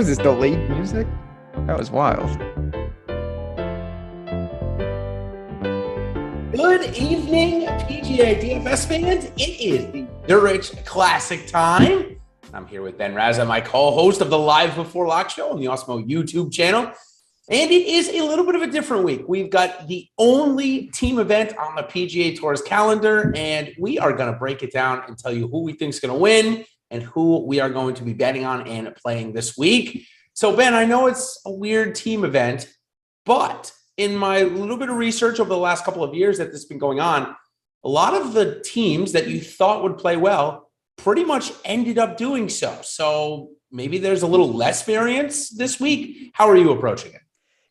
Was this delayed music? That was wild. Good evening, PGA DFS fans. It is the Zurich Classic time. I'm here with Ben Rasa, my co-host of the Live Before Lock show on the Awesemo YouTube channel. And it is a little bit of a different week. We've got the only team event on the PGA Tour's calendar, and we are going to break it down and tell you who we think is going to win and who we are going to be betting on and playing this week. So, Ben, I know it's a weird team event, but in my little bit of research over the last couple of years that this has been going on, a lot of the teams that you thought would play well pretty much ended up doing so. So maybe there's a little less variance this week. How are you approaching it?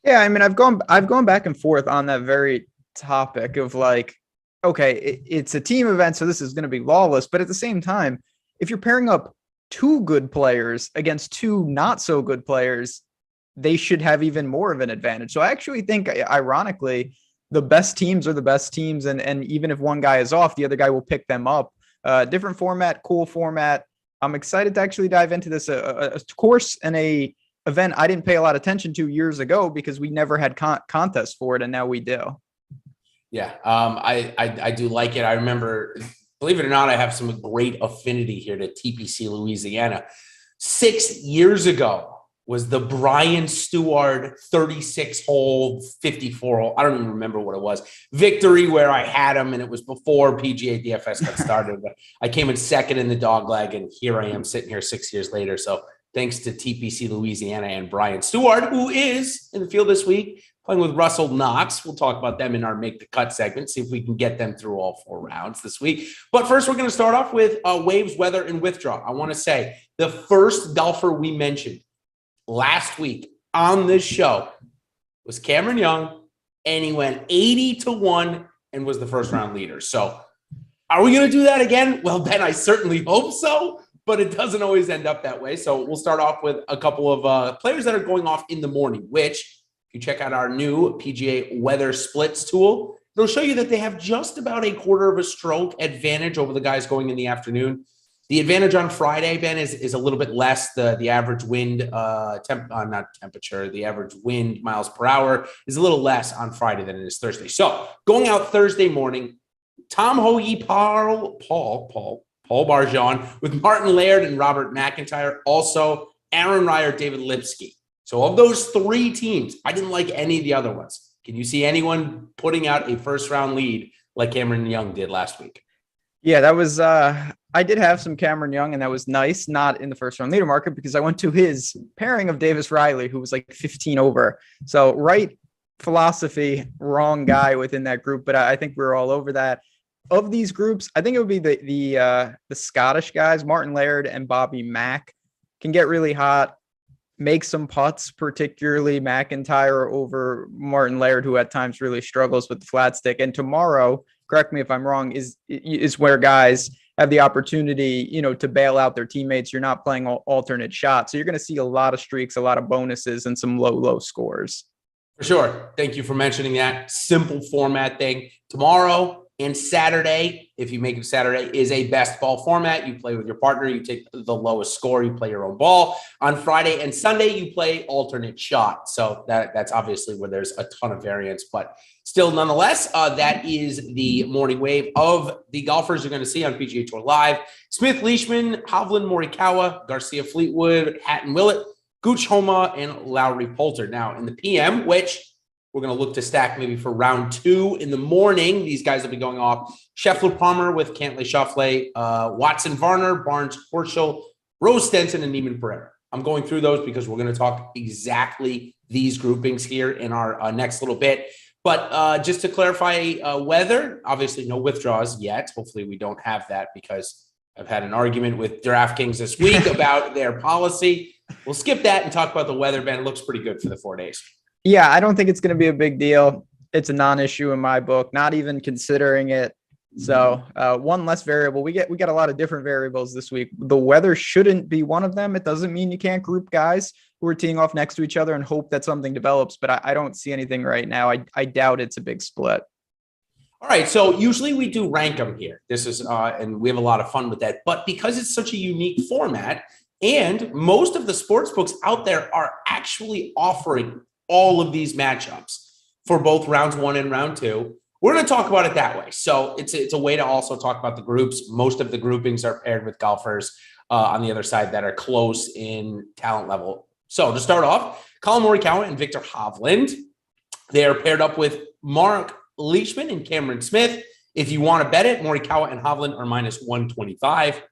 Yeah, I mean, I've gone back and forth on that very topic of like, okay, it's a team event, so this is going to be lawless. But at the same time, if you're pairing up two good players against two not so good players, they should have even more of an advantage. So I actually think, ironically, the best teams are the best teams. And even if one guy is off, the other guy will pick them up. Different format, cool format. I'm excited to actually dive into this. A course and a event I didn't pay a lot of attention to years ago because we never had contests for it, and now we do. Yeah, I do like it. I remember, believe it or not, I have some great affinity here to TPC Louisiana. 6 years ago was the Brian Stewart 36-hole, 54-hole, I don't even remember what it was, victory where I had him, and it was before PGA DFS got started. But I came in second in the dogleg, and here I am sitting here 6 years later. So thanks to TPC Louisiana and Brian Stewart, who is in the field this week, playing with Russell Knox. We'll talk about them in our Make the Cut segment, see if we can get them through all 4 rounds this week. But first, we're going to start off with waves, weather, and withdraw. I want to say the first golfer we mentioned last week on this show was Cameron Young, and he went 80-1 and was the first round leader. So are we going to do that again? Well, Ben, I certainly hope so, but it doesn't always end up that way. So we'll start off with a couple of players that are going off in the morning, which if you check out our new PGA weather splits tool, it'll show you that they have just about a quarter of a stroke advantage over the guys going in the afternoon. The advantage on Friday, Ben, is a little bit less. The average wind, not temperature, the average wind miles per hour is a little less on Friday than it is Thursday. So going out Thursday morning, Tom Hoagie, Paul Barjon with Martin Laird and Robert McIntyre. Also, Aaron Ryer, David Lipsky. So of those 3 teams, I didn't like any of the other ones. Can you see anyone putting out a first round lead like Cameron Young did last week? Yeah, that was I did have some Cameron Young, and that was nice, not in the first round leader market because I went to his pairing of Davis Riley, who was like 15 over. So right philosophy, wrong guy within that group, but I think we're all over that. Of these groups, I think it would be the Scottish guys, Martin Laird and Bobby Mack, can get really hot, make some putts, particularly McIntyre over Martin Laird, who at times really struggles with the flat stick. And tomorrow, correct me if I'm wrong, is where guys have the opportunity, to bail out their teammates. You're not playing alternate shots. So you're going to see a lot of streaks, a lot of bonuses, and some low scores. For sure. Thank you for mentioning that. Simple format thing. Tomorrow and Saturday, if you make it Saturday, is a best ball format. You play with your partner. You take the lowest score. You play your own ball. On Friday and Sunday, you play alternate shot. So that's obviously where there's a ton of variance. But still, nonetheless, that is the morning wave of the golfers you're going to see on PGA Tour Live. Smith, Leishman, Hovland, Morikawa, Garcia, Fleetwood, Hatton, Willett, Gooch, Homa, and Lowry, Poulter. Now, in the PM, which we're going to look to stack maybe for round 2 in the morning. These guys will be going off. Scheffler, Palmer with Cantlay, Schauffele, Watson, Varner, Barnes, Horschel, Rose, Stenson, and Neiman Pereira. I'm going through those because we're going to talk exactly these groupings here in our next little bit. But just to clarify weather, obviously no withdrawals yet. Hopefully we don't have that because I've had an argument with DraftKings this week about their policy. We'll skip that and talk about the weather, Ben. It looks pretty good for the 4 days. Yeah, I don't think it's going to be a big deal. It's a non-issue in my book, not even considering it. So one less variable. We get a lot of different variables this week. The weather shouldn't be one of them. It doesn't mean you can't group guys who are teeing off next to each other and hope that something develops. But I don't see anything right now. I doubt it's a big split. All right, so usually we do rank them here. This is, and we have a lot of fun with that. But because it's such a unique format, And most of the sports books out there are actually offering all of these matchups for both rounds 1 and round 2. We're going to talk about it that way. So it's a way to also talk about the groups. Most of the groupings are paired with golfers on the other side that are close in talent level. So to start off, Colin Morikawa and Victor Hovland. They are paired up with Mark Leishman and Cameron Smith. If you want to bet it, Morikawa and Hovland are minus 125.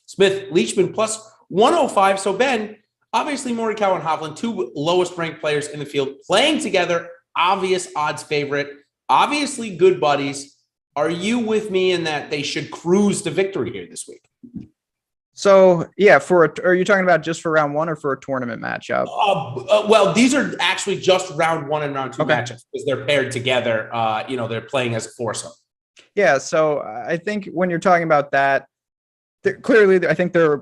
Smith, Leishman plus 105. So Ben, obviously Morikawa and Hovland, 2 lowest ranked players in the field, playing together, obvious odds favorite, obviously good buddies. Are you with me in that they should cruise to victory here this week? So yeah, are you talking about just for round 1 or for a tournament matchup? Well, these are actually just round 1 and round 2 matchups because they're paired together. They're playing as a foursome. Yeah. So I think when you're talking about that, clearly, I think they're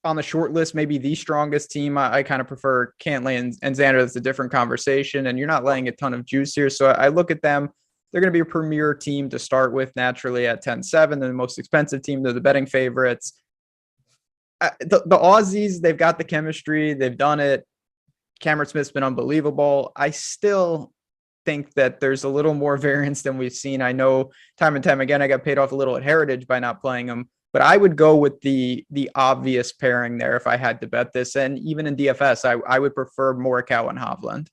on the short list, maybe the strongest team. I kind of prefer Cantlay and Xander. That's a different conversation, and you're not laying a ton of juice here. So I look at them. They're going to be a premier team to start with naturally at 10-7. They're the most expensive team. They're the betting favorites. The Aussies, they've got the chemistry. They've done it. Cameron Smith's been unbelievable. I still think that there's a little more variance than we've seen. I know time and time again, I got paid off a little at Heritage by not playing them, but I would go with the obvious pairing there if I had to bet this. And even in DFS, I would prefer Morikawa and Hovland.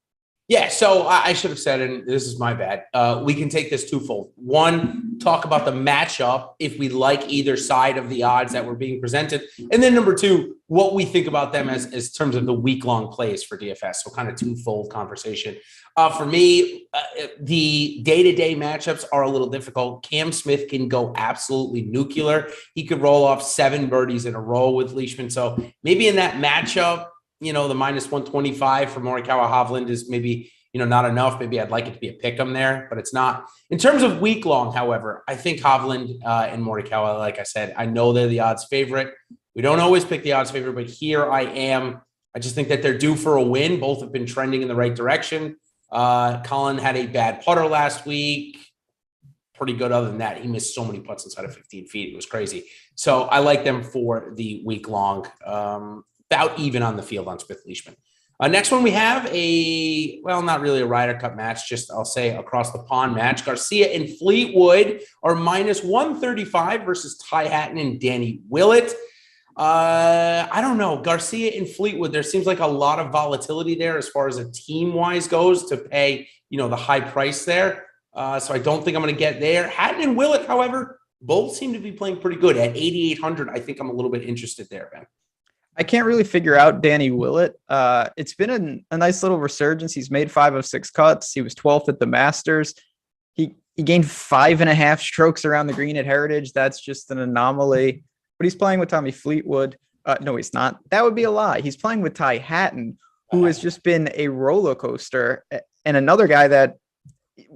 Yeah, so I should have said, and this is my bad, we can take this twofold. One, talk about the matchup if we like either side of the odds that were being presented. And then number 2, what we think about them as terms of the week-long plays for DFS. So kind of twofold conversation. For me, the day-to-day matchups are a little difficult. Cam Smith can go absolutely nuclear. He could roll off 7 birdies in a row with Leishman. So maybe in that matchup, the minus 125 for Morikawa Hovland is maybe, not enough. Maybe I'd like it to be a pick 'em there, but it's not. In terms of week long, however, I think Hovland and Morikawa, like I said, I know they're the odds favorite. We don't always pick the odds favorite, but here I am. I just think that they're due for a win. Both have been trending in the right direction. Colin had a bad putter last week. Pretty good other than that. He missed so many putts inside of 15 feet. It was crazy. So I like them for the week long. About even on the field on Smith Leishman. Next one, we have not really a Ryder Cup match, just I'll say across the pond match. Garcia and Fleetwood are minus 135 versus Ty Hatton and Danny Willett. I don't know. Garcia and Fleetwood, there seems like a lot of volatility there as far as a team-wise goes to pay, the high price there. So I don't think I'm going to get there. Hatton and Willett, however, both seem to be playing pretty good. At 8,800, I think I'm a little bit interested there, Ben. I can't really figure out Danny Willett. It's been a nice little resurgence. He's made 5 of 6 cuts. He was 12th at the Masters. He gained 5.5 strokes around the green at Heritage. That's just an anomaly. But he's playing with Tommy Fleetwood. No, he's not. That would be a lie. He's playing with Ty Hatton, who has just been a roller coaster, and another guy that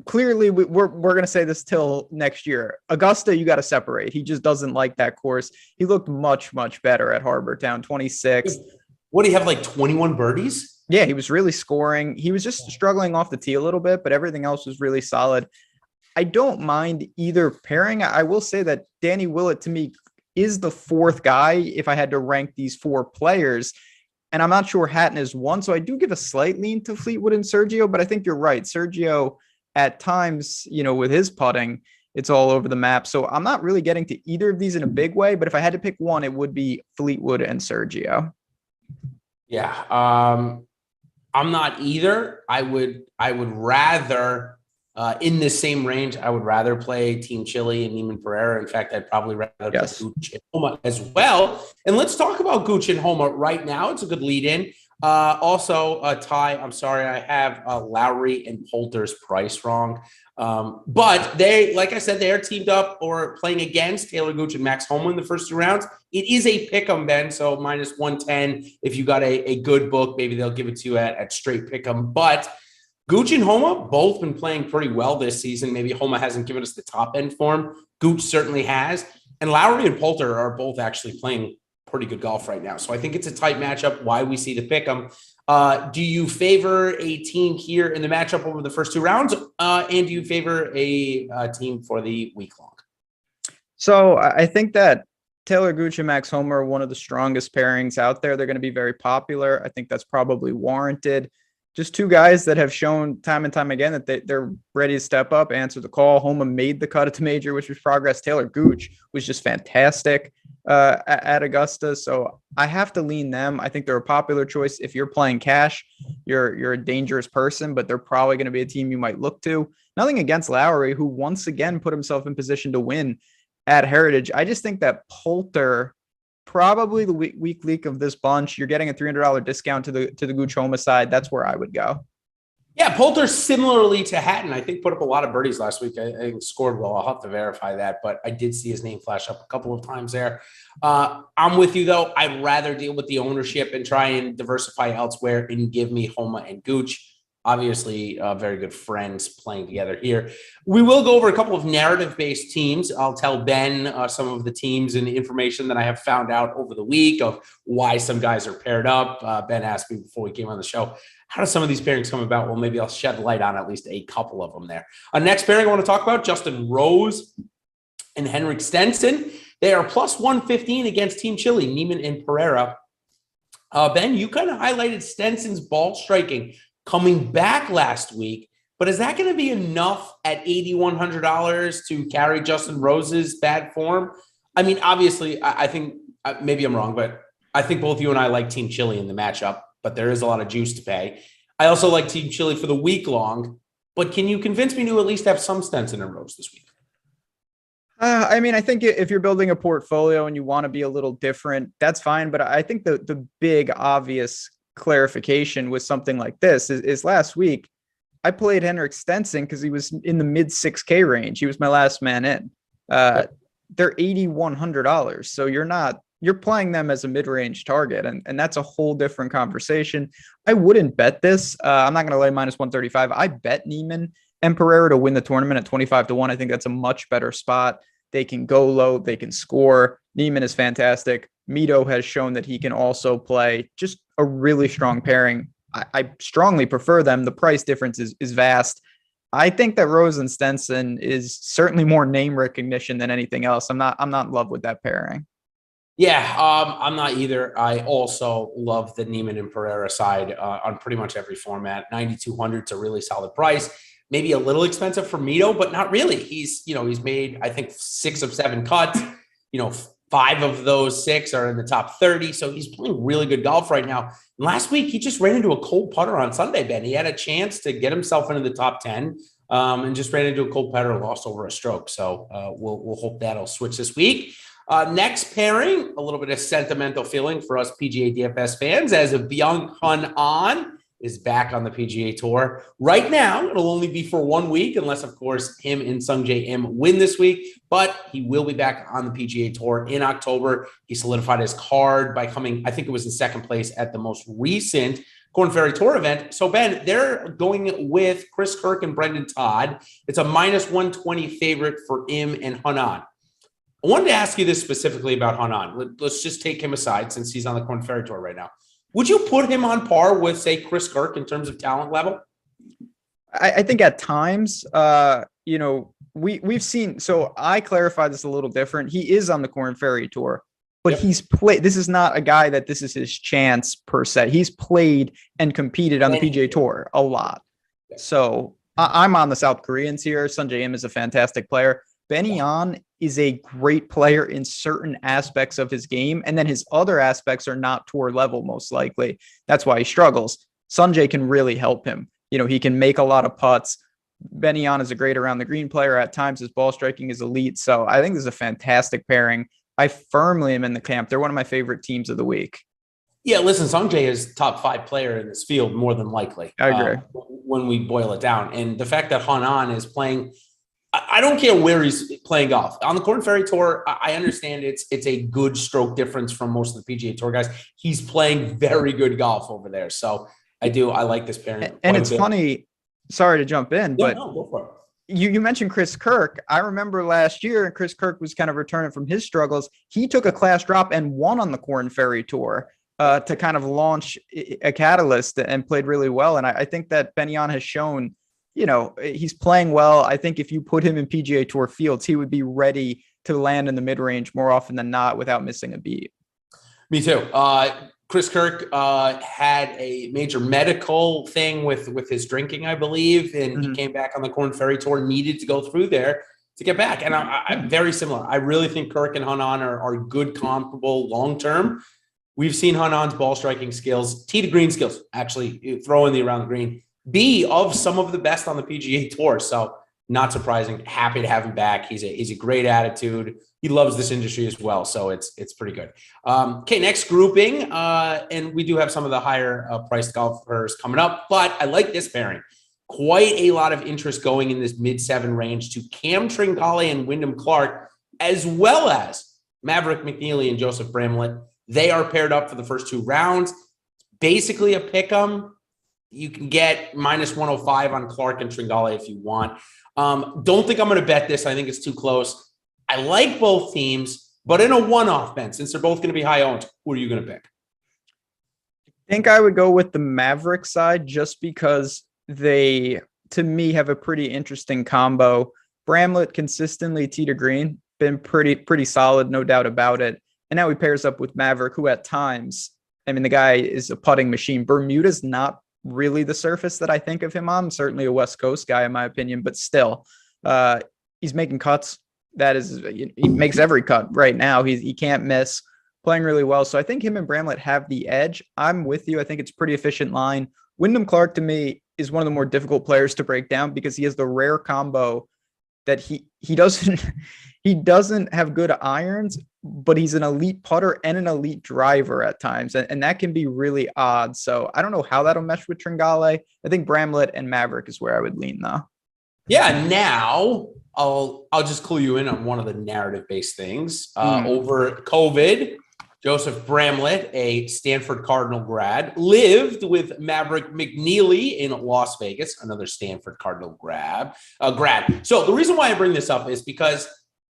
clearly we're going to say this till next year. Augusta, you got to separate. He just doesn't like that course. He looked much, much better at Harbor Town, 26th. What do you have, like 21 birdies? Yeah, he was really scoring. He was just struggling off the tee a little bit, but everything else was really solid. I don't mind either pairing. I will say that Danny Willett to me is the 4th guy if I had to rank these 4 players. And I'm not sure Hatton is one. So I do give a slight lean to Fleetwood and Sergio, but I think you're right. Sergio, at times, with his putting, it's all over the map. So I'm not really getting to either of these in a big way, but if I had to pick one, it would be Fleetwood and Sergio. Yeah. I'm not either. I would rather, in the same range, I would rather play Team Chile and Neiman Pereira. In fact, I'd probably rather play Gooch and Homa as well. And let's talk about Gooch and Homa right now. It's a good lead in. Also, Ty, I'm sorry, I have Lowry and Poulter's price wrong. But they, like I said, they are teamed up or playing against Taylor Gooch and Max Homa in the first 2 rounds. It is a pick 'em, Ben, so minus 110. If you got a good book, maybe they'll give it to you at straight pick 'em. But Gooch and Homa both been playing pretty well this season. Maybe Homa hasn't given us the top end form. Gooch certainly has. And Lowry and Poulter are both actually playing pretty good golf right now. So I think it's a tight matchup. Why we see the pick 'em. Do you favor a team here in the matchup over the first 2 rounds? And do you favor a team for the week long? So I think that Taylor Gooch and Max Homer are one of the strongest pairings out there. They're going to be very popular. I think that's probably warranted. Just two guys that have shown time and time again that they're ready to step up, answer the call. Homer made the cut at the major, which was progress. Taylor Gooch was just fantastic at Augusta. So I have to lean them. I think they're a popular choice. If you're playing cash, you're a dangerous person, but they're probably going to be a team you might look to. Nothing against Lowry, who once again put himself in position to win at Heritage. I just think that Poulter, probably the weak leak of this bunch. You're getting a $300 discount to the Gooch Homa side. That's where I would go. Yeah, Poulter, similarly to Hatton, I think put up a lot of birdies last week. I think scored well. I'll have to verify that, but I did see his name flash up a couple of times there. I'm with you, though. I'd rather deal with the ownership and try and diversify elsewhere and give me Homa and Gooch. Obviously, very good friends playing together here. We will go over a couple of narrative-based teams. I'll tell Ben some of the teams and the information that I have found out over the week of why some guys are paired up. Ben asked me before we came on the show, how do some of these pairings come about? Well, maybe I'll shed light on at least a couple of them there. Next pairing I want to talk about, Justin Rose and Henrik Stenson. They are plus 115 against Team Chile, Neiman and Pereira. Ben, you kind of highlighted Stenson's ball striking coming back last week, but is that going to be enough at $8,100 to carry Justin Rose's bad form? I mean, obviously, I think maybe I'm wrong, but I think both you and I like Team Chile in the matchup, but there is a lot of juice to pay. I also like Team Chile for the week long, but can you convince me to at least have some Stenson and Rose this week? I mean, I think if you're building a portfolio and you want to be a little different, that's fine. But I think the big obvious clarification with something like this is last week I played Henrik Stenson because he was in the mid 6K range. He was my last man in. They're $8,100. So you're playing them as a mid-range target. And that's a whole different conversation. I wouldn't bet this. I'm not going to lay minus 135. I bet Neiman and Pereira to win the tournament at 25-1. I think that's a much better spot. They can go low. They can score. Neiman is fantastic. Mito has shown that he can also play. Just a really strong pairing. I strongly prefer them. The price difference is vast. I think that Rose and Stenson is certainly more name recognition than anything else. I'm not in love with that pairing. Yeah, I'm not either. I also love the Neiman and Pereira side on pretty much every format. 9,200 is a really solid price. Maybe a little expensive for Mito, but not really. He's made, I think, 6 of 7 cuts. 5 of those 6 are in the top 30. So he's playing really good golf right now. And last week, he just ran into a cold putter on Sunday, Ben. He had a chance to get himself into the top 10 and just ran into a cold putter, lost over a stroke. So we'll hope that'll switch this week. Next pairing, a little bit of sentimental feeling for us PGA DFS fans as Byung-Hun An is back on the PGA Tour. Right now, it'll only be for 1 week, unless, of course, him and Sungjae Im win this week. But he will be back on the PGA Tour in October. He solidified his card by coming, I think it was in second place at the most recent Korn Ferry Tour event. So, Ben, they're going with Chris Kirk and Brendan Todd. It's a minus 120 favorite for Im and Hanan. I wanted to ask you this specifically about Hanan. Let's just take him aside since he's on the Korn Ferry Tour right now. Would you put him on par with, say, Chris Kirk in terms of talent level? I think at times, we've seen. So I clarify this a little different. He is on the Korn Ferry Tour, but he's played. This is not a guy that this is his chance per se. He's played and competed on the PGA Tour a lot. So I'm on the South Koreans here. Sungjae Im is a fantastic player. Benny An is a great player in certain aspects of his game, and then his other aspects are not tour level, most likely. That's why he struggles. Sungjae can really help him. He can make a lot of putts. Benny An is a great around the green player. At times, his ball striking is elite. So I think this is a fantastic pairing. I firmly am in the camp. They're one of my favorite teams of the week. Yeah, listen, Sungjae is top 5 player in this field, more than likely. I agree. When we boil it down. And the fact that Hanan is playing, I don't care where he's playing golf. On the Korn Ferry Tour, I understand it's a good stroke difference from most of the PGA Tour guys. He's playing very good golf over there. So I like this pairing. And it's funny, sorry to jump in, but go for it. You mentioned Chris Kirk. I remember last year, Chris Kirk was kind of returning from his struggles. He took a class drop and won on the Korn Ferry Tour to kind of launch a catalyst and played really well. And I think that Benny An has shown, he's playing well. I think if you put him in PGA Tour fields, he would be ready to land in the mid range more often than not without missing a beat. Me too. Chris Kirk had a major medical thing with his drinking, I believe, and he came back on the Corn Ferry Tour, needed to go through there to get back. And I'm very similar. I really think Kirk and Hanan are good, comparable long-term. We've seen Hanan's ball striking skills, tee to green skills, actually throwing the around the green, be of some of the best on the PGA Tour. So not surprising. Happy to have him back. He's a great attitude. He loves this industry as well. So it's pretty good. Okay, next grouping. And we do have some of the higher priced golfers coming up, but I like this pairing. Quite a lot of interest going in this mid-7 range to Cam Tringale and Wyndham Clark, as well as Maverick McNeely and Joseph Bramlett. They are paired up for the first 2 rounds. Basically a pick 'em. You can get -105 on Clark and Tringale if you want. Don't think I'm going to bet this. I think it's too close. I like both teams, but in a one-off, Ben, since they're both going to be high owned, who are you going to pick? I think I would go with the Maverick side just because they, to me, have a pretty interesting combo. Bramlett consistently tee to green, been pretty solid, no doubt about it. And now he pairs up with Maverick, who at times, I mean, the guy is a putting machine. Bermuda's not really the surface that I think of him on. Certainly a West Coast guy, in my opinion, but still, he's making cuts. That is, he makes every cut right now. He can't miss, playing really well. So I think him and Bramlett have the edge. I'm with you. I think it's a pretty efficient line. Wyndham Clark, to me, is one of the more difficult players to break down because he has the rare combo that he doesn't have good irons, but he's an elite putter and an elite driver at times. And that can be really odd. So I don't know how that'll mesh with Tringale. I think Bramlett and Maverick is where I would lean though. Yeah. Now I'll just clue you in on one of the narrative based things. Over COVID, Joseph Bramlett, a Stanford Cardinal grad, lived with Maverick McNeely in Las Vegas, another Stanford Cardinal grad. So the reason why I bring this up is because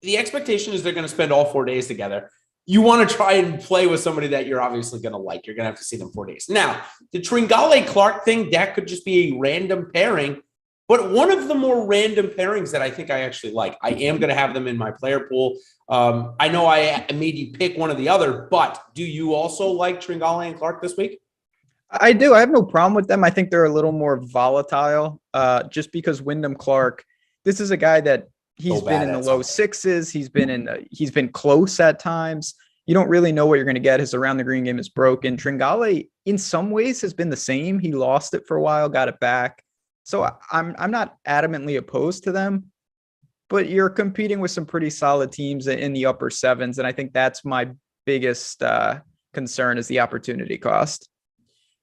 the expectation is they're going to spend all 4 days together. You want to try and play with somebody that you're obviously going to like. You're going to have to see them 4 days. Now, the Tringale Clark thing, that could just be a random pairing. But one of the more random pairings that I think I actually like, I am going to have them in my player pool. I know I made you pick one or the other, but do you also like Tringale and Clark this week? I do. I have no problem with them. I think they're a little more volatile just because Wyndham Clark, this is a guy that he's been in the low 6s. He's been close at times. You don't really know what you're going to get. His around the green game is broken. Tringale, in some ways, has been the same. He lost it for a while, got it back. So I'm not adamantly opposed to them, but you're competing with some pretty solid teams in the upper 7s. And I think that's my biggest concern is the opportunity cost.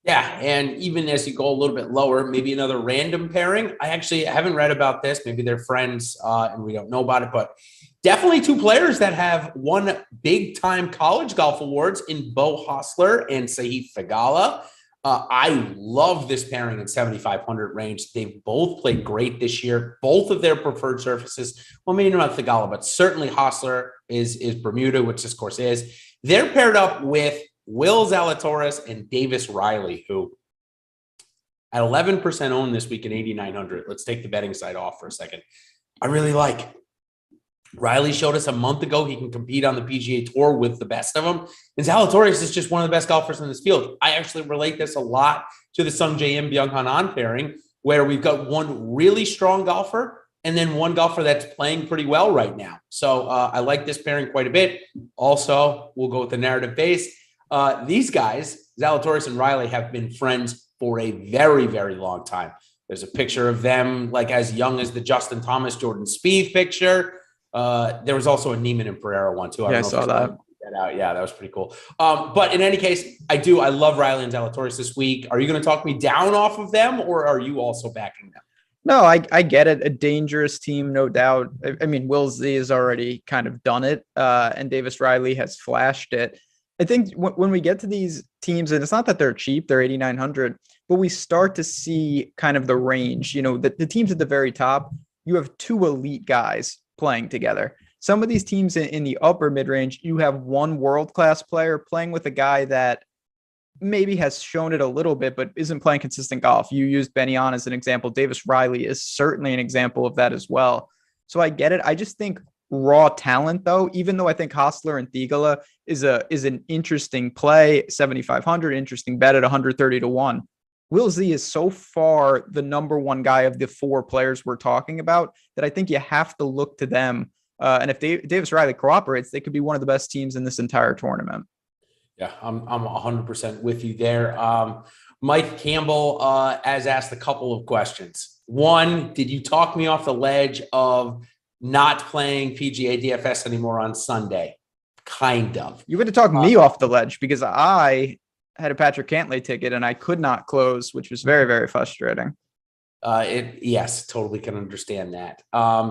Yeah. And even as you go a little bit lower, maybe another random pairing. I actually haven't read about this. Maybe they're friends and we don't know about it, but definitely 2 players that have won big time college golf awards in Bo Hostler and Sahith Theegala. I love this pairing in 7,500 range. They've both played great this year. Both of their preferred surfaces. Well, maybe not Theegala, but certainly Hostler is Bermuda, which this course is. They're paired up with Will Zalatoris and Davis Riley, who at 11% owned this week in 8,900. Let's take the betting side off for a second. I really like. Riley showed us a month ago he can compete on the PGA Tour with the best of them. And Zalatoris is just one of the best golfers in this field. I actually relate this a lot to the Sungjae Im Byung Han An pairing, where we've got one really strong golfer and then one golfer that's playing pretty well right now. So I like this pairing quite a bit. Also, we'll go with the narrative base. These guys, Zalatoris and Riley, have been friends for a very, very long time. There's a picture of them like as young as the Justin Thomas, Jordan Spieth picture. There was also a Neiman and Pereira one too. I saw that. Yeah, that was pretty cool. But in any case, I love Riley and Zalatoris this week. Are you going to talk me down off of them, or are you also backing them? No, I get it. A dangerous team, no doubt. I mean, Will Z has already kind of done it, and Davis Riley has flashed it. I think when we get to these teams, and it's not that they're cheap, they're 8,900, but we start to see kind of the range. You know, the teams at the very top, you have 2 elite guys playing together. Some of these teams in the upper mid-range, you have one world-class player playing with a guy that maybe has shown it a little bit, but isn't playing consistent golf. You used Benny On as an example. Davis Riley is certainly an example of that as well. So I get it. I just think raw talent though, even though I think Hostler and Thigala is an interesting play, 7,500, interesting bet at 130-1. Will Z is so far the number one guy of the four players we're talking about that I think you have to look to them. And if Davis Riley cooperates, they could be one of the best teams in this entire tournament. Yeah, I'm 100% with you there. Mike Campbell has asked a couple of questions. One, did you talk me off the ledge of not playing PGA DFS anymore on Sunday? Kind of. You would have talked me off the ledge because I had a Patrick Cantlay ticket and I could not close, which was very, very frustrating. Yes, totally can understand that.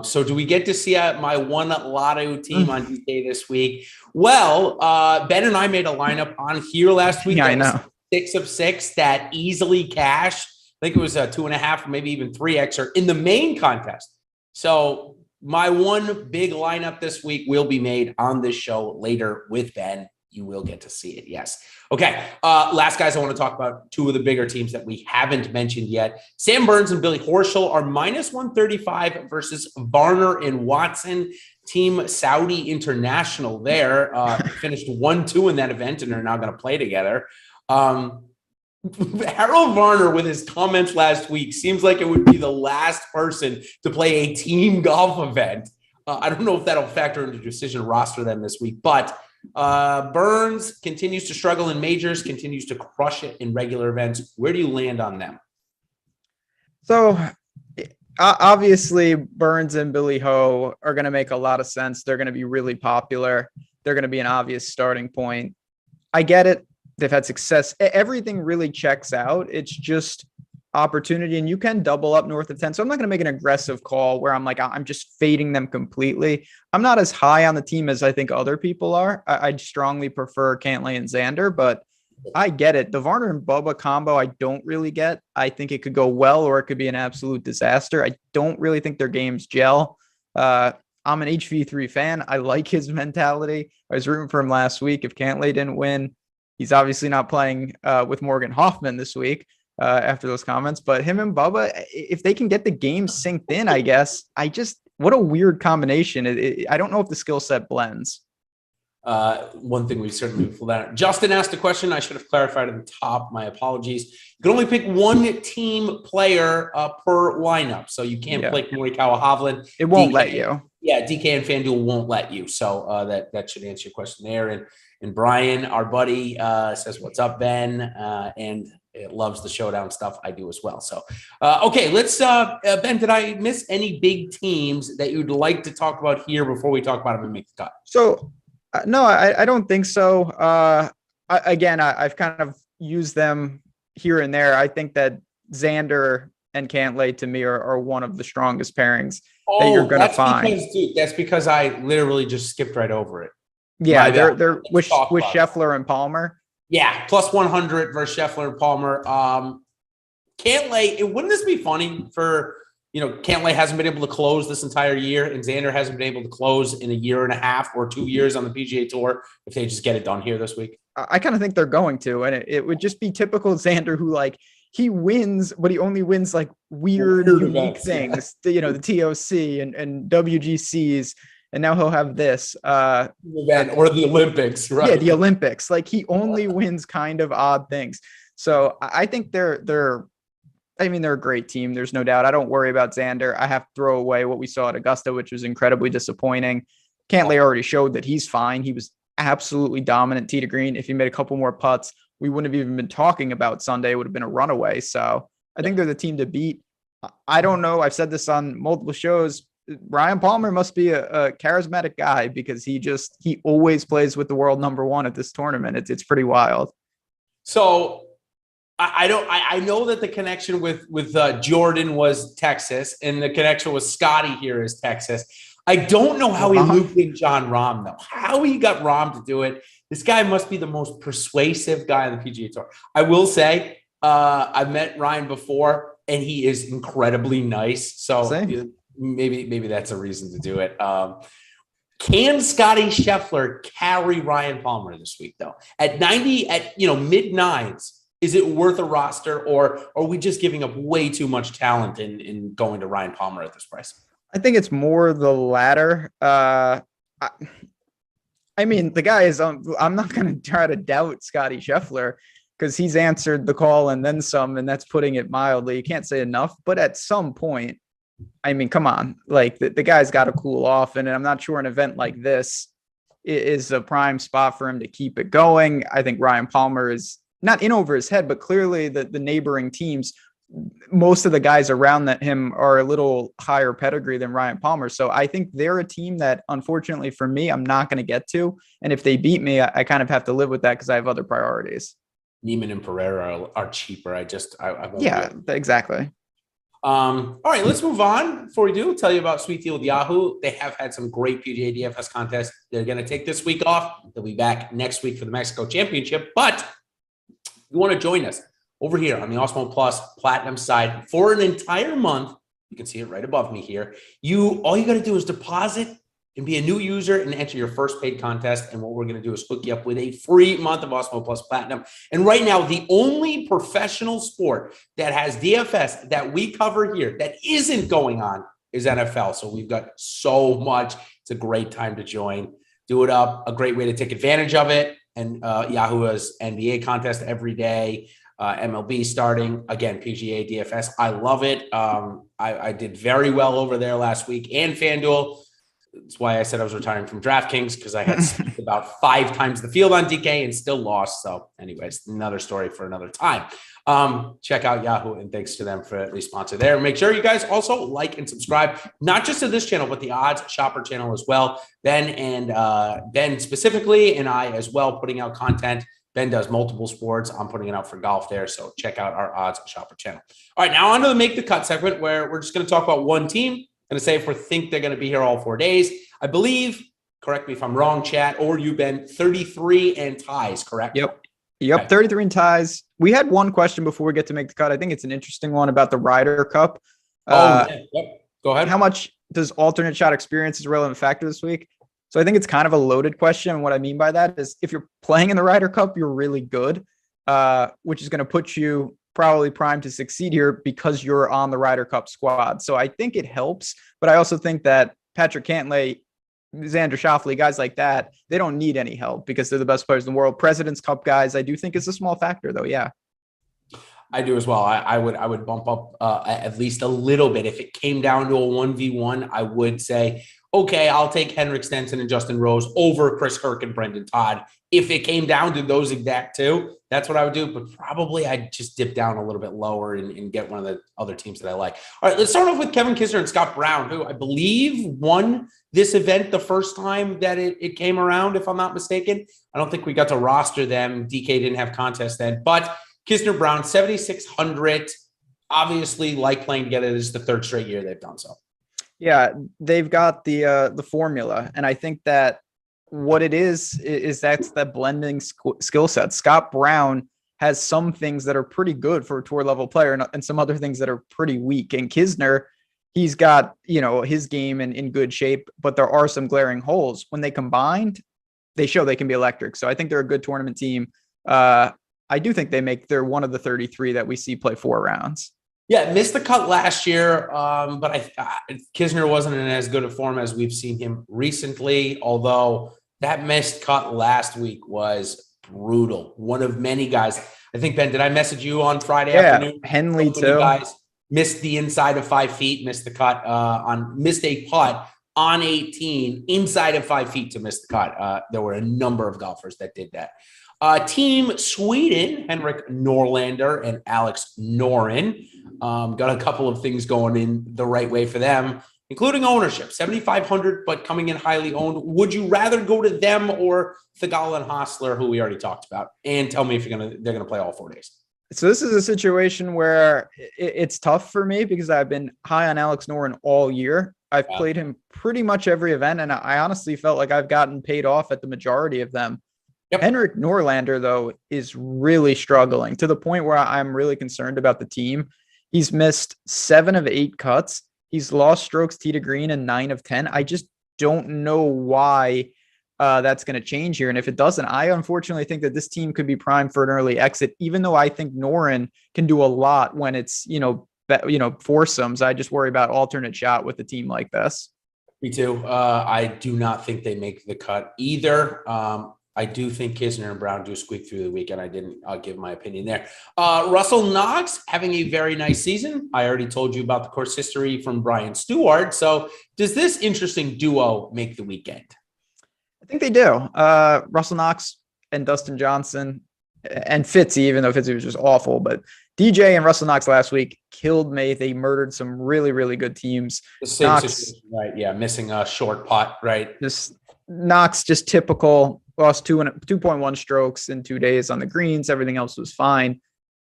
So do we get to see my one lotto team on DK this week? Well, Ben and I made a lineup on here last week. Yeah, I know. 6 of 6 that easily cashed. I think it was a 2.5, maybe even 3Xer in the main contest. So my one big lineup this week will be made on this show later with Ben. You will get to see it. Yes. Okay. Last guys, I want to talk about two of the bigger teams that we haven't mentioned yet. Sam Burns and Billy Horschel are -135 versus Varner and Watson. Team Saudi International there finished 1-2 in that event, and they're now going to play together. Harold Varner, with his comments last week, seems like it would be the last person to play a team golf event. I don't know if that'll factor into decision roster them this week, but Burns continues to struggle in majors, continues to crush it in regular events. Where do you land on them? So obviously Burns and Billy Ho are going to make a lot of sense. They're going to be really popular. They're going to be an obvious starting point. I get it. They've had success. Everything really checks out. It's just opportunity, and you can double up north of 10. So I'm not going to make an aggressive call where I'm like, I'm just fading them completely. I'm not as high on the team as I think other people are. I'd strongly prefer Cantlay and Xander, but I get it. The Varner and Bubba combo, I don't really get. I think it could go well, or it could be an absolute disaster. I don't really think their games gel. I'm an HV3 fan. I like his mentality. I was rooting for him last week. If Cantlay didn't win, he's obviously not playing with Morgan Hoffman this week. After those comments, but him and Bubba, if they can get the game synced in, I guess. What a weird combination. I don't know if the skill set blends. One thing we certainly pulled out. Justin asked a question I should have clarified at the top. My apologies. You can only pick one team player per lineup, so you can't pick Morikawa Hovland. It won't let you. Yeah, DK and FanDuel won't let you. So that should answer your question there. And Brian, our buddy, says, "What's up, Ben?" And it loves the showdown stuff. I do as well. So, okay, let's, Ben, did I miss any big teams that you'd like to talk about here before we talk about them and make the cut? So, no, I don't think so. I've kind of used them here and there. I think that Xander and Cantlay to me are one of the strongest pairings that you're going to find. That's because I literally just skipped right over it. Yeah, they're with Scheffler and Palmer. Yeah, +100 versus Scheffler and Palmer. Cantlay, wouldn't this be funny for, Cantlay hasn't been able to close this entire year, and Xander hasn't been able to close in a year and a half or 2 years on the PGA Tour if they just get it done here this week? I kind of think they're going to, and it would just be typical Xander, who he wins, but he only wins weird unique things, the TOC and WGCs. And now he'll have this event or the Olympics, right? Yeah, the Olympics. He only wins kind of odd things. So I think they're a great team. There's no doubt. I don't worry about Xander. I have to throw away what we saw at Augusta, which was incredibly disappointing. Cantlay already showed that he's fine. He was absolutely dominant tee to green. If he made a couple more putts, we wouldn't have even been talking about Sunday. It would have been a runaway. So I think they're the team to beat. I don't know. I've said this on multiple shows. Ryan Palmer must be a charismatic guy because he always plays with the world number one at this tournament. It's pretty wild. So I know that the connection with Jordan was Texas, and the connection with Scotty here is Texas. I don't know how he looped in John Rahm though. How he got Rahm to do it. This guy must be the most persuasive guy on the PGA Tour. I will say, I've met Ryan before, and he is incredibly nice. So. Same. Maybe that's a reason to do it. Can Scotty Scheffler carry Ryan Palmer this week though? At 90, mid nines, is it worth a roster, or are we just giving up way too much talent in going to Ryan Palmer at this price? I think it's more the latter. I mean, the guy is, I'm not going to try to doubt Scotty Scheffler because he's answered the call and then some, and that's putting it mildly. You can't say enough, but at some point, I mean, come on, like the guy's got to cool off. And I'm not sure an event like this is a prime spot for him to keep it going. I think Ryan Palmer is not in over his head, but clearly the neighboring teams, most of the guys around him are a little higher pedigree than Ryan Palmer. So I think they're a team that, unfortunately for me, I'm not going to get to. And if they beat me, I kind of have to live with that because I have other priorities. Neiman and Pereira are cheaper. I won't yeah, exactly. All right, let's move on. Before we do, I'll tell you about Sweet Deal with Yahoo. They have had some great PGA DFS contests. They're going to take this week off. They'll be back next week for the Mexico Championship. But if you want to join us over here on the Awesemo Plus Platinum side for an entire month, you can see it right above me here. All you got to do is deposit and be a new user and enter your first paid contest. And what we're going to do is hook you up with a free month of Awesemo Plus Platinum. And right now, the only professional sport that has DFS that we cover here that isn't going on is NFL. So we've got so much. It's a great time to join. Do it up. A great way to take advantage of it. And Yahoo has NBA contest every day. MLB starting again, PGA DFS. I love it. I did very well over there last week, and FanDuel. That's why I said I was retiring from DraftKings, because I had about 5 times the field on DK and still lost. So anyways, another story for another time. Check out Yahoo, and thanks to them for the sponsor there. Make sure you guys also like and subscribe, not just to this channel, but the Odds Shopper channel as well. Ben specifically, and I as well, putting out content. Ben does multiple sports. I'm putting it out for golf there. So check out our Odds Shopper channel. All right, now on to the Make the Cut segment, where we're just going to talk about one team. Going to say if we think they're going to be here all 4 days. I believe, correct me if I'm wrong, chat, or you've been 33 and ties, correct? Yep. Okay. 33 and ties. We had one question before we get to Make the Cut. I think it's an interesting one about the Ryder Cup. Yep. Go ahead. How much does alternate shot experience is a relevant factor this week? So I think it's kind of a loaded question. And what I mean by that is if you're playing in the Ryder Cup, you're really good, which is going to put you probably primed to succeed here because you're on the Ryder Cup squad. So I think it helps, but I also think that Patrick Cantlay, Xander Schauffele, guys like that, they don't need any help because they're the best players in the world. President's Cup guys, I do think it's a small factor though. Yeah. I do as well. I would bump up at least a little bit. If it came down to a 1v1, I would say, okay, I'll take Henrik Stenson and Justin Rose over Chris Kirk and Brendan Todd. If it came down to those exact two, that's what I would do. But probably I'd just dip down a little bit lower and get one of the other teams that I like. All right, let's start off with Kevin Kisner and Scott Brown, who I believe won this event the first time that it came around, if I'm not mistaken. I don't think we got to roster them. DK didn't have contest then. But Kisner Brown, 7,600. Obviously, like playing together. This is the 3rd straight year they've done so. Yeah, they've got the formula, and I think that what it is that's that blending skill set. Scott Brown has some things that are pretty good for a tour level player, and some other things that are pretty weak. And Kisner, he's got his game in good shape, but there are some glaring holes. When they combined, they show they can be electric. So I think they're a good tournament team. I do think they're one of the 33 that we see play 4 rounds. Yeah, missed the cut last year, but Kisner wasn't in as good a form as we've seen him recently, although that missed cut last week was brutal. One of many guys. I think, Ben, did I message you on Friday afternoon? Henley too. Guys missed the inside of 5 feet, missed the cut missed a putt on 18 inside of 5 feet to miss the cut. There were a number of golfers that did that. Team Sweden, Henrik Norlander and Alex Noren, got a couple of things going in the right way for them, including ownership, 7,500, but coming in highly owned. Would you rather go to them or Thigala and Hostler, who we already talked about? And tell me if they're going to play all 4 days. So this is a situation where it's tough for me because I've been high on Alex Noren all year. I've played him pretty much every event, and I honestly felt like I've gotten paid off at the majority of them. Yep. Henrik Norlander, though, is really struggling to the point where I'm really concerned about the team. He's missed 7 of 8 cuts. He's lost strokes tee to green in 9 of 10. I just don't know why that's going to change here. And if it doesn't, I unfortunately think that this team could be primed for an early exit, even though I think Noren can do a lot when it's, foursomes. I just worry about alternate shot with a team like this. Me too. I do not think they make the cut either. I do think Kisner and Brown do squeak through the weekend. I'll give my opinion there. Russell Knox having a very nice season. I already told you about the course history from Brian Stewart. So does this interesting duo make the weekend? I think they do. Russell Knox and Dustin Johnson and Fitzy, even though Fitzy was just awful, but DJ and Russell Knox last week killed me. They murdered some really, really good teams. The same situation, right? Yeah, missing a short putt, right? Knox, just typical. Lost 2.1 strokes in 2 days on the greens. Everything else was fine.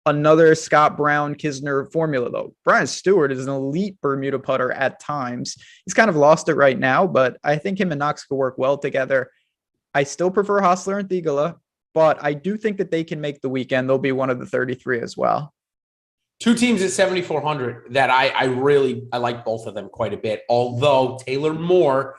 Another Scott Brown Kisner formula, though. Brian Stewart is an elite Bermuda putter at times. He's kind of lost it right now, but I think him and Knox could work well together. I still prefer Hostler and Thigala, but I do think that they can make the weekend. They'll be one of the 33 as well. Two teams at 7,400 that I like both of them quite a bit. Although Taylor Moore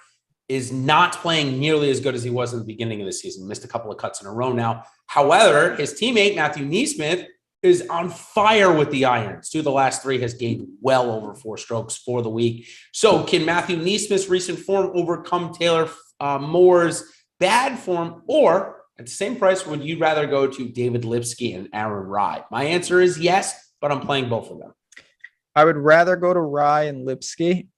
is not playing nearly as good as he was in the beginning of the season. Missed a couple of cuts in a row now. However, his teammate, Matthew Neesmith, is on fire with the irons. 2 of the last 3 has gained well over 4 strokes for the week. So can Matthew Neesmith's recent form overcome Taylor Moore's bad form? Or at the same price, would you rather go to David Lipsky and Aaron Rai? My answer is yes, but I'm playing both of them. I would rather go to Rai and Lipsky.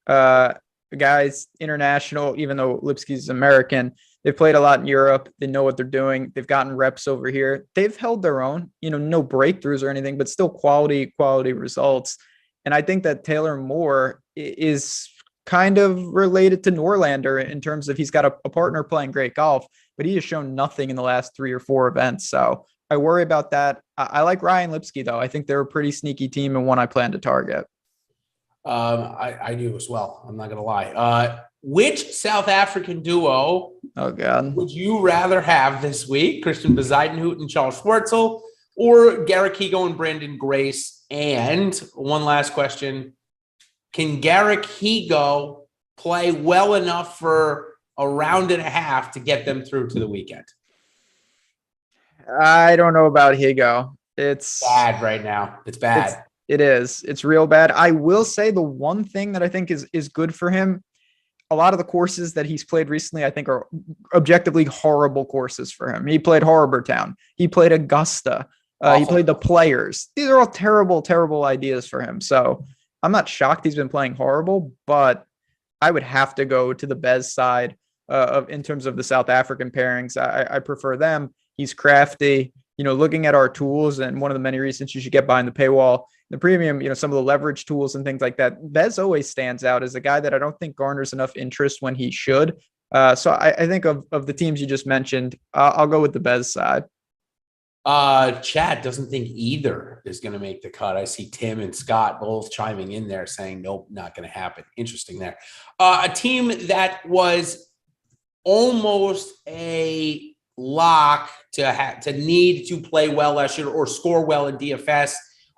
Guys, international, even though Lipsky's American, they've played a lot in Europe. They know what they're doing. They've gotten reps over here. They've held their own, no breakthroughs or anything, but still quality results. And I think that Taylor Moore is kind of related to Norlander in terms of he's got a partner playing great golf, but he has shown nothing in the last 3 or 4 events. So I worry about that. I like Ryan Lipsky, though. I think they're a pretty sneaky team and one I plan to target. I do as well. I'm not going to lie. Which South African duo would you rather have this week? Christian Bezuidenhout and Charles Schwartzel, or Garrick Higgo and Brandon Grace? And one last question. Can Garrick Higgo play well enough for a round and a half to get them through to the weekend? I don't know about Higgo. It's bad right now. It's bad. It is. It's real bad. I will say the one thing that I think is good for him, a lot of the courses that he's played recently, I think are objectively horrible courses for him. He played Harbortown. He played Augusta. He played the Players. These are all terrible, terrible ideas for him. So I'm not shocked he's been playing horrible, but I would have to go to the Bez side in terms of the South African pairings. I prefer them. He's crafty. Looking at our tools, and one of the many reasons you should get behind the paywall, the premium, some of the leverage tools and things like that. Bez always stands out as a guy that I don't think garners enough interest when he should. So I think of the teams you just mentioned, I'll go with the Bez side. Chad doesn't think either is going to make the cut. I see Tim and Scott both chiming in there saying, nope, not going to happen. Interesting there. A team that was almost a lock to need to play well last year or score well in DFS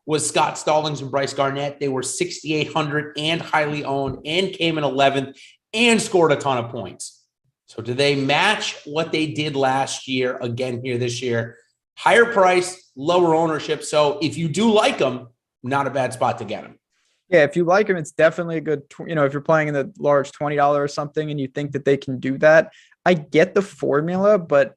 was Scott Stallings and Bryce Garnett. They were 6,800 and highly owned and came in 11th and scored a ton of points. So do they match what they did last year again here this year? Higher price, lower ownership. So if you do like them, not a bad spot to get them. Yeah, if you like them, it's definitely a good, if you're playing in the large $20 or something and you think that they can do that. I get the formula, but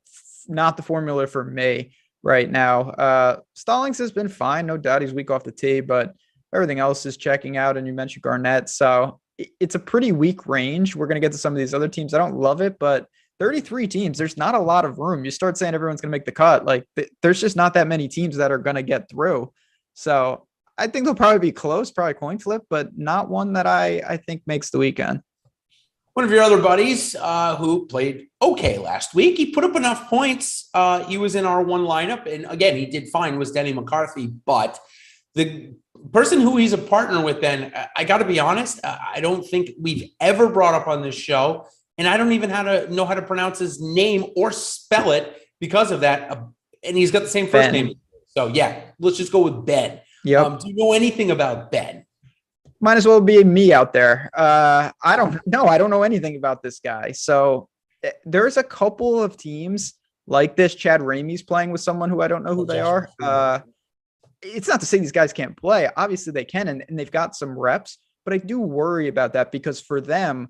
not the formula for me right now. Stallings has been fine. No doubt he's weak off the tee, but everything else is checking out. And you mentioned Garnett. So it's a pretty weak range. We're going to get to some of these other teams. I don't love it, but 33 teams, there's not a lot of room. You start saying everyone's going to make the cut. Like there's just not that many teams that are going to get through. So I think they'll probably be close, probably coin flip, but not one that I think makes the weekend. One of your other buddies who played okay last week, he put up enough points. He was in our one lineup. And again, he did fine, was Denny McCarthy. But the person who he's a partner with, then, I got to be honest, I don't think we've ever brought up on this show. And I don't even know how to pronounce his name or spell it because of that. And he's got the same first name. So, yeah, let's just go with Ben. Yep. Do you know anything about Ben? Might as well be me out there. I don't know. I don't know anything about this guy. So there's a couple of teams like this. Chad Ramey's playing with someone who I don't know who they are. it's not to say these guys can't play. Obviously they can, and they've got some reps, but I do worry about that because for them,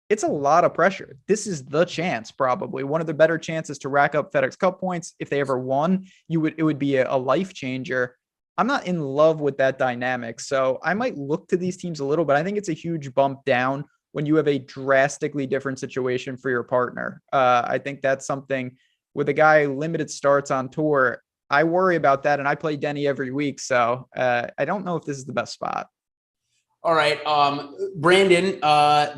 it's a lot of pressure. This is the chance, probably one of the better chances to rack up FedEx Cup points. If they ever won, it would be a life changer. I'm not in love with that dynamic. So I might look to these teams a little, but I think it's a huge bump down when you have a drastically different situation for your partner. I think that's something with a guy limited starts on tour. I worry about that, and I play Denny every week. So I don't know if this is the best spot. All right. Brandon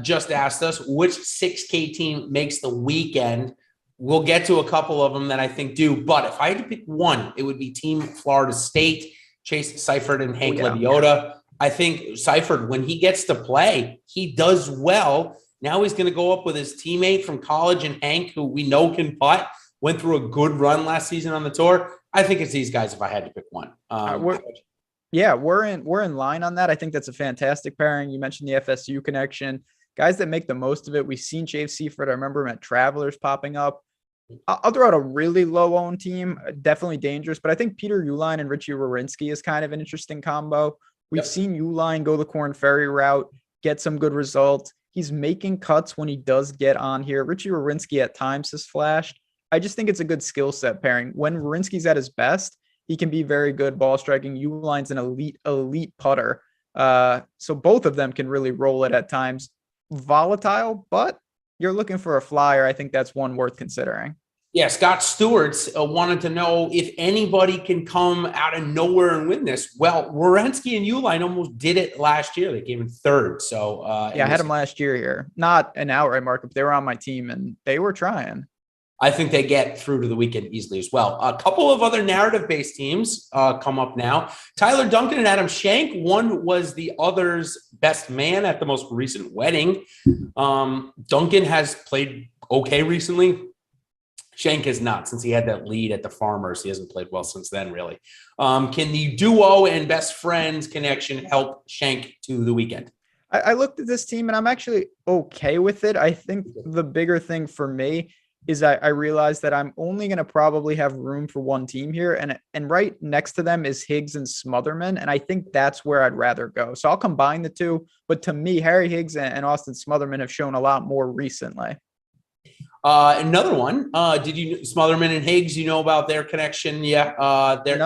just asked us which 6K team makes the weekend. We'll get to a couple of them that I think do, but if I had to pick one, it would be Team Florida State, Chase Seifert and Hank Lebioda. I think Seifert, when he gets to play, he does well. Now he's going to go up with his teammate from college and Hank, who we know can putt, went through a good run last season on the tour. I think it's these guys if I had to pick one. We're in line on that. I think that's a fantastic pairing. You mentioned the FSU connection. Guys that make the most of it. We've seen Chase Seifert. I remember him at Travelers popping up. I'll throw out a really low-owned team, definitely dangerous, but I think Peter Uihlein and Richie Werenski is kind of an interesting combo. We've seen Uihlein go the Korn Ferry route, get some good results. He's making cuts when he does get on here. Richie Werenski at times has flashed. I just think it's a good skill set pairing. When Werenski's at his best, he can be very good ball striking. Uihlein's an elite putter. So both of them can really roll it at times. Volatile, but you're looking for a flyer. I think that's one worth considering. Yeah, Scott Stewart's wanted to know if anybody can come out of nowhere and win this. Well, Werenski and Uihlein almost did it last year. They came in third. So I had them last year here. Not an outright market, but they were on my team and they were trying. I think they get through to the weekend easily as well. A couple of other narrative-based teams come up now. Tyler Duncan and Adam Schenk. One was the other's best man at the most recent wedding. Duncan has played okay recently. Schenk has not, since he had that lead at the Farmers. He hasn't played well since then, really. Can the duo and best friends connection help Schenk to the weekend? I looked at this team, and I'm actually okay with it. I think the bigger thing for me is I realized that I'm only going to probably have room for one team here. And right next to them is Higgs and Smotherman. And I think that's where I'd rather go. So I'll combine the two. But to me, Harry Higgs and Austin Smotherman have shown a lot more recently. Another one. Smotherman and Higgs, you know about their connection? Yeah. They're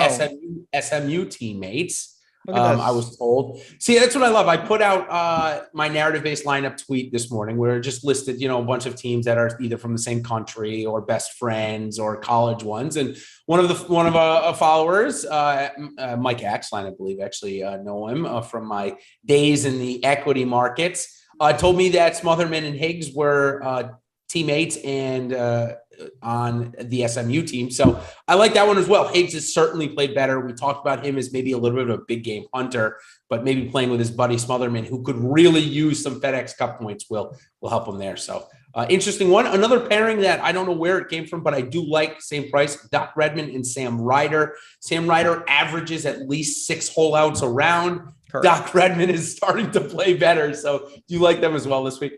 SMU teammates. I was told. See, that's what I love. I put out my narrative-based lineup tweet this morning where it just listed, a bunch of teams that are either from the same country or best friends or college ones. And one of our followers, Mike Axline, I believe, actually know him from my days in the equity markets, told me that Smotherman and Higgs were teammates and on the SMU team. So I like that one as well. Higgs has certainly played better. We talked about him as maybe a little bit of a big game hunter, but maybe playing with his buddy Smotherman, who could really use some FedEx Cup points, will help him there. So interesting one. Another pairing that I don't know where it came from, but I do like, same price, Doc Redman and Sam Ryder. Sam Ryder averages at least 6 hole outs around. Correct. Doc Redman is starting to play better. So do you like them as well this week?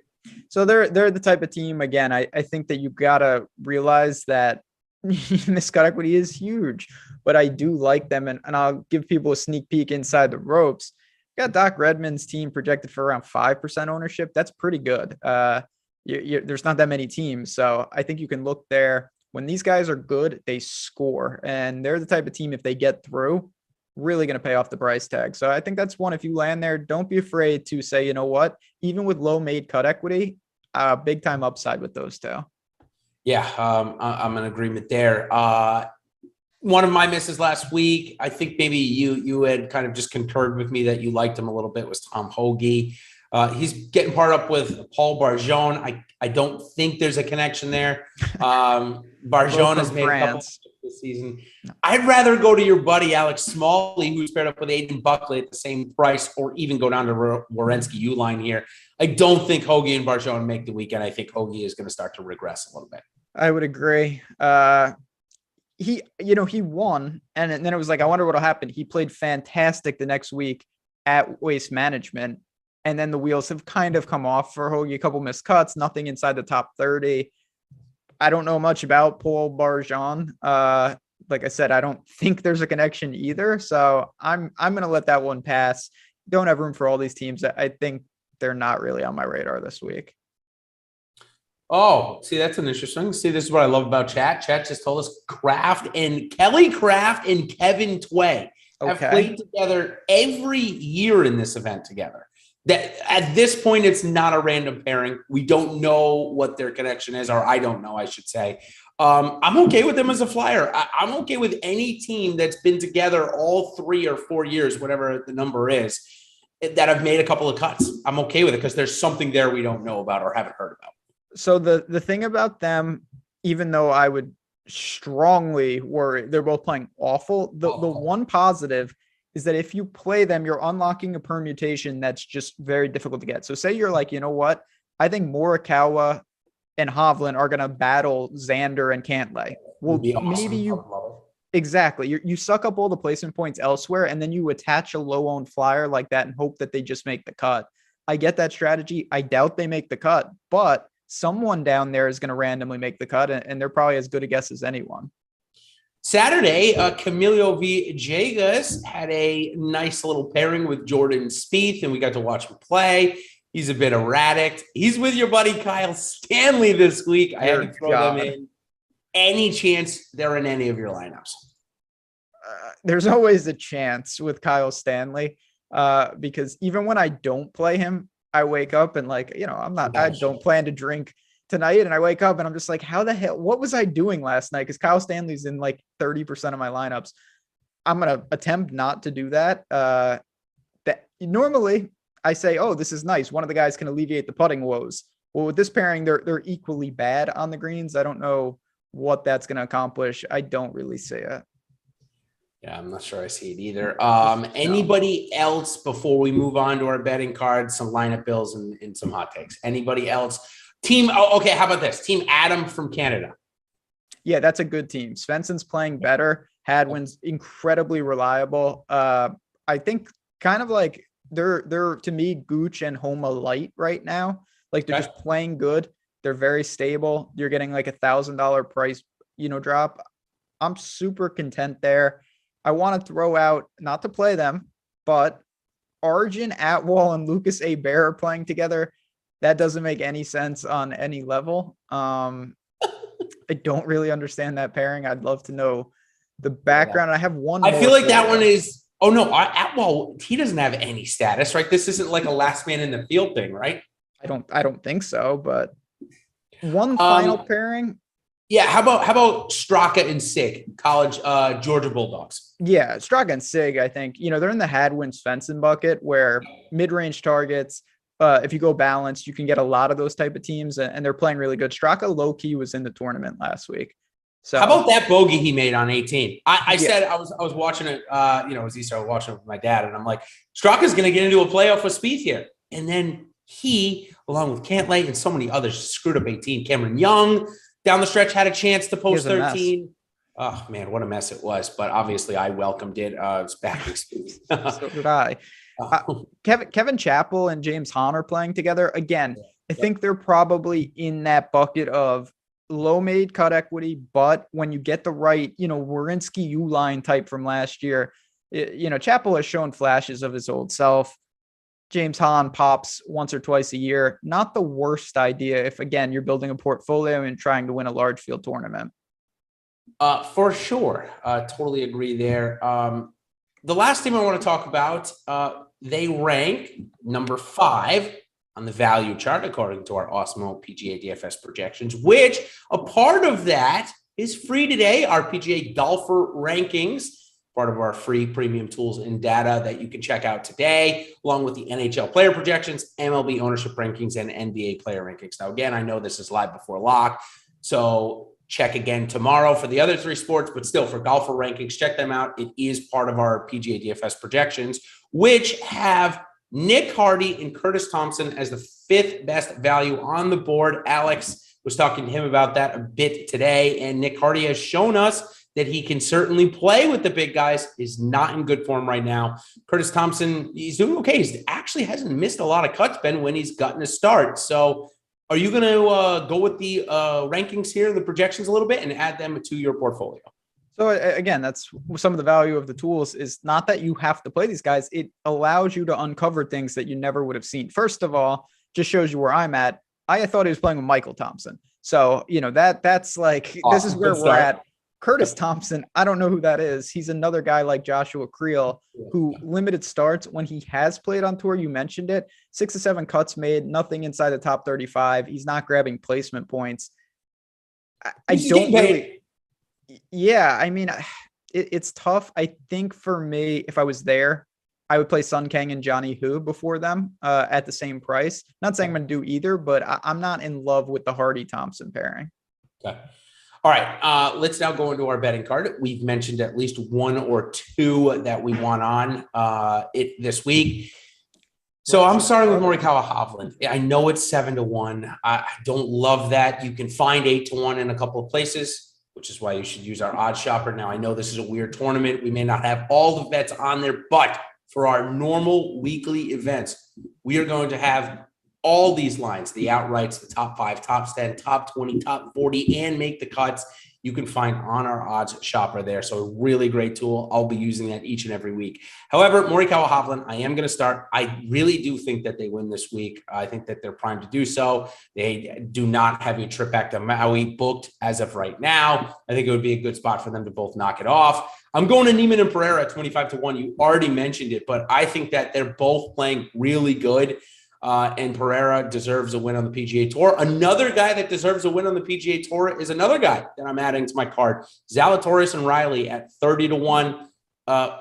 So they're the type of team, again, I think that you've got to realize that miscut equity is huge, but I do like them. And I'll give people a sneak peek inside the ropes. Got Doc Redman's team projected for around 5% ownership. That's pretty good. There's not that many teams. So I think you can look there. When these guys are good, they score. And they're the type of team, if they get through, really going to pay off the price tag. So I think that's one. If you land there, don't be afraid to say, you know what, even with low made cut equity, big time upside with those two. Yeah, I'm in agreement there. One of my misses last week, I think maybe you had kind of just concurred with me that you liked him a little bit, was Tom Hoagie. He's getting part up with Paul Barjon. I don't think there's a connection there. Barjon has made a couple this season. I'd rather go to your buddy Alex Smalley, who's paired up with Aiden Buckley at the same price, or even go down to Werenski Uihlein here. I don't think Hoagie and Barjon make the weekend. I think Hoagie is going to start to regress a little bit. I would agree. He won, and then it was like, I wonder what'll happen. He played fantastic the next week at Waste Management, and then the wheels have kind of come off for Hoagie. A couple missed cuts, nothing inside the top 30. I don't know much about Paul Barjon. like I said, I don't think there's a connection either. So I'm going to let that one pass. Don't have room for all these teams. I think they're not really on my radar this week. Oh, see, that's an interesting. See, this is what I love about chat. Chat just told us Kelly Craft and Kevin Tway have played together every year in this event together. That at this point, it's not a random pairing. We don't know what their connection is, or I don't know, I should say. I'm okay with them as a flyer. I'm okay with any team that's been together all 3 or 4 years, whatever the number is, that have made a couple of cuts. I'm okay with it because there's something there we don't know about or haven't heard about. So the thing about them, even though I would strongly worry, they're both playing awful. The one positive is that if you play them, you're unlocking a permutation that's just very difficult to get. So say you're like, you know what? I think Morikawa and Hovland are going to battle Xander and Cantlay. Well, maybe you exactly. You suck up all the placement points elsewhere, and then you attach a low-owned flyer like that and hope that they just make the cut. I get that strategy. I doubt they make the cut, but someone down there is going to randomly make the cut, and they're probably as good a guess as anyone. Saturday, Camilo Villegas had a nice little pairing with Jordan Spieth, and we got to watch him play. He's a bit erratic. He's with your buddy Kyle Stanley this week. I had to throw them in. Any chance they're in any of your lineups? There's always a chance with Kyle Stanley because even when I don't play him, I wake up and I don't plan to drink tonight. And I wake up and I'm just like, how the hell, what was I doing last night? Because Kyle Stanley's in 30% of my lineups. I'm going to attempt not to do that. That normally I say, oh, this is nice. One of the guys can alleviate the putting woes. Well, with this pairing, they're equally bad on the greens. I don't know what that's going to accomplish. I don't really see it. Yeah, I'm not sure I see it either. Anybody else before we move on to our betting cards, some lineup bills and some hot takes? Anybody else? Team, okay, how about this? Team Adam from Canada. Yeah, that's a good team. Svensson's playing better. Hadwin's incredibly reliable. I think kind of like they're to me, Gooch and Homa light right now. Like they're just playing good. They're very stable. You're getting like $1,000 price, drop. I'm super content there. I want to throw out, not to play them, but Arjun Atwal and Lucas Hebert are playing together. That doesn't make any sense on any level. I don't really understand that pairing. I'd love to know the background. I have one. I feel like that one is, Atwal, he doesn't have any status, right? This isn't like a last man in the field thing, right? I don't think so, but one final pairing. Yeah, how about Straka and Sig, college Georgia Bulldogs? Yeah, Straka and Sig, I think, they're in the Hadwin Svensson bucket where mid-range targets, if you go balanced, you can get a lot of those type of teams, and they're playing really good. Straka low-key was in the tournament last week. So how about that bogey he made on 18? I said I was watching it, as Easter, I was watching it with my dad, and I'm like, Straka's going to get into a playoff with Spieth here. And then he, along with Cantlay and so many others, screwed up 18. Cameron Young down the stretch had a chance to post 13. Oh, man, what a mess it was. But obviously, I welcomed it. It's back. So did I. Kevin Chappell and James Hahn are playing together. Again, I think they're probably in that bucket of low-made cut equity. But when you get the right, Warinsky U-line type from last year, Chappell has shown flashes of his old self. James Hahn pops once or twice a year. Not the worst idea if, again, you're building a portfolio and trying to win a large field tournament. For sure. Totally agree there. The last team I want to talk about, they rank number 5 on the value chart, according to our Awesemo PGA DFS projections, which a part of that is free today, our PGA golfer rankings, part of our free premium tools and data that you can check out today, along with the NHL player projections, MLB ownership rankings, and NBA player rankings. Now, again, I know this is live before lock, so check again tomorrow for the other 3 sports, but still for golfer rankings, check them out. It is part of our PGA DFS projections, which have Nick Hardy and Curtis Thompson as the 5th best value on the board. Alex was talking to him about that a bit today, and Nick Hardy has shown us that he can certainly play with the big guys, is not in good form right now. Curtis Thompson, he's doing okay. He actually hasn't missed a lot of cuts, Ben, when he's gotten a start. So are you going to go with the rankings here, the projections a little bit, and add them to your portfolio? So again, that's some of the value of the tools is not that you have to play these guys. It allows you to uncover things that you never would have seen. First of all, just shows you where I'm at. I thought he was playing with Michael Thompson. So, that's like, awesome. This is where we're at. Curtis Thompson, I don't know who that is. He's another guy like Joshua Creel who limited starts when he has played on tour. You mentioned it. 6 to 7 cuts made, nothing inside the top 35. He's not grabbing placement points. I don't really. Yeah, I mean, it's tough. I think for me, if I was there, I would play Sun Kang and Johnny Hu before them at the same price. Not saying I'm going to do either, but I'm not in love with the Hardy Thompson pairing. Okay. All right. Let's now go into our betting card. We've mentioned at least one or two that we want on this week. So I'm starting with Morikawa Hovland. I know it's 7-1. I don't love that. You can find 8-1 in a couple of places, which is why you should use our odds shopper. Now, I know this is a weird tournament. We may not have all the bets on there, but for our normal weekly events, we are going to have all these lines, the outrights, the top 5, top 10, top 20, top 40, and make the cuts. You can find on our odds shopper there. So a really great tool. I'll be using that each and every week. However, Morikawa Hovland, I am going to start. I really do think that they win this week. I think that they're primed to do so. They do not have a trip back to Maui booked as of right now. I think it would be a good spot for them to both knock it off. I'm going to Neiman and Pereira at 25-1. You already mentioned it, but I think that they're both playing really good. And Pereira deserves a win on the PGA Tour. Another guy that deserves a win on the PGA Tour is another guy that I'm adding to my card, Zalatoris and Riley at 30-1.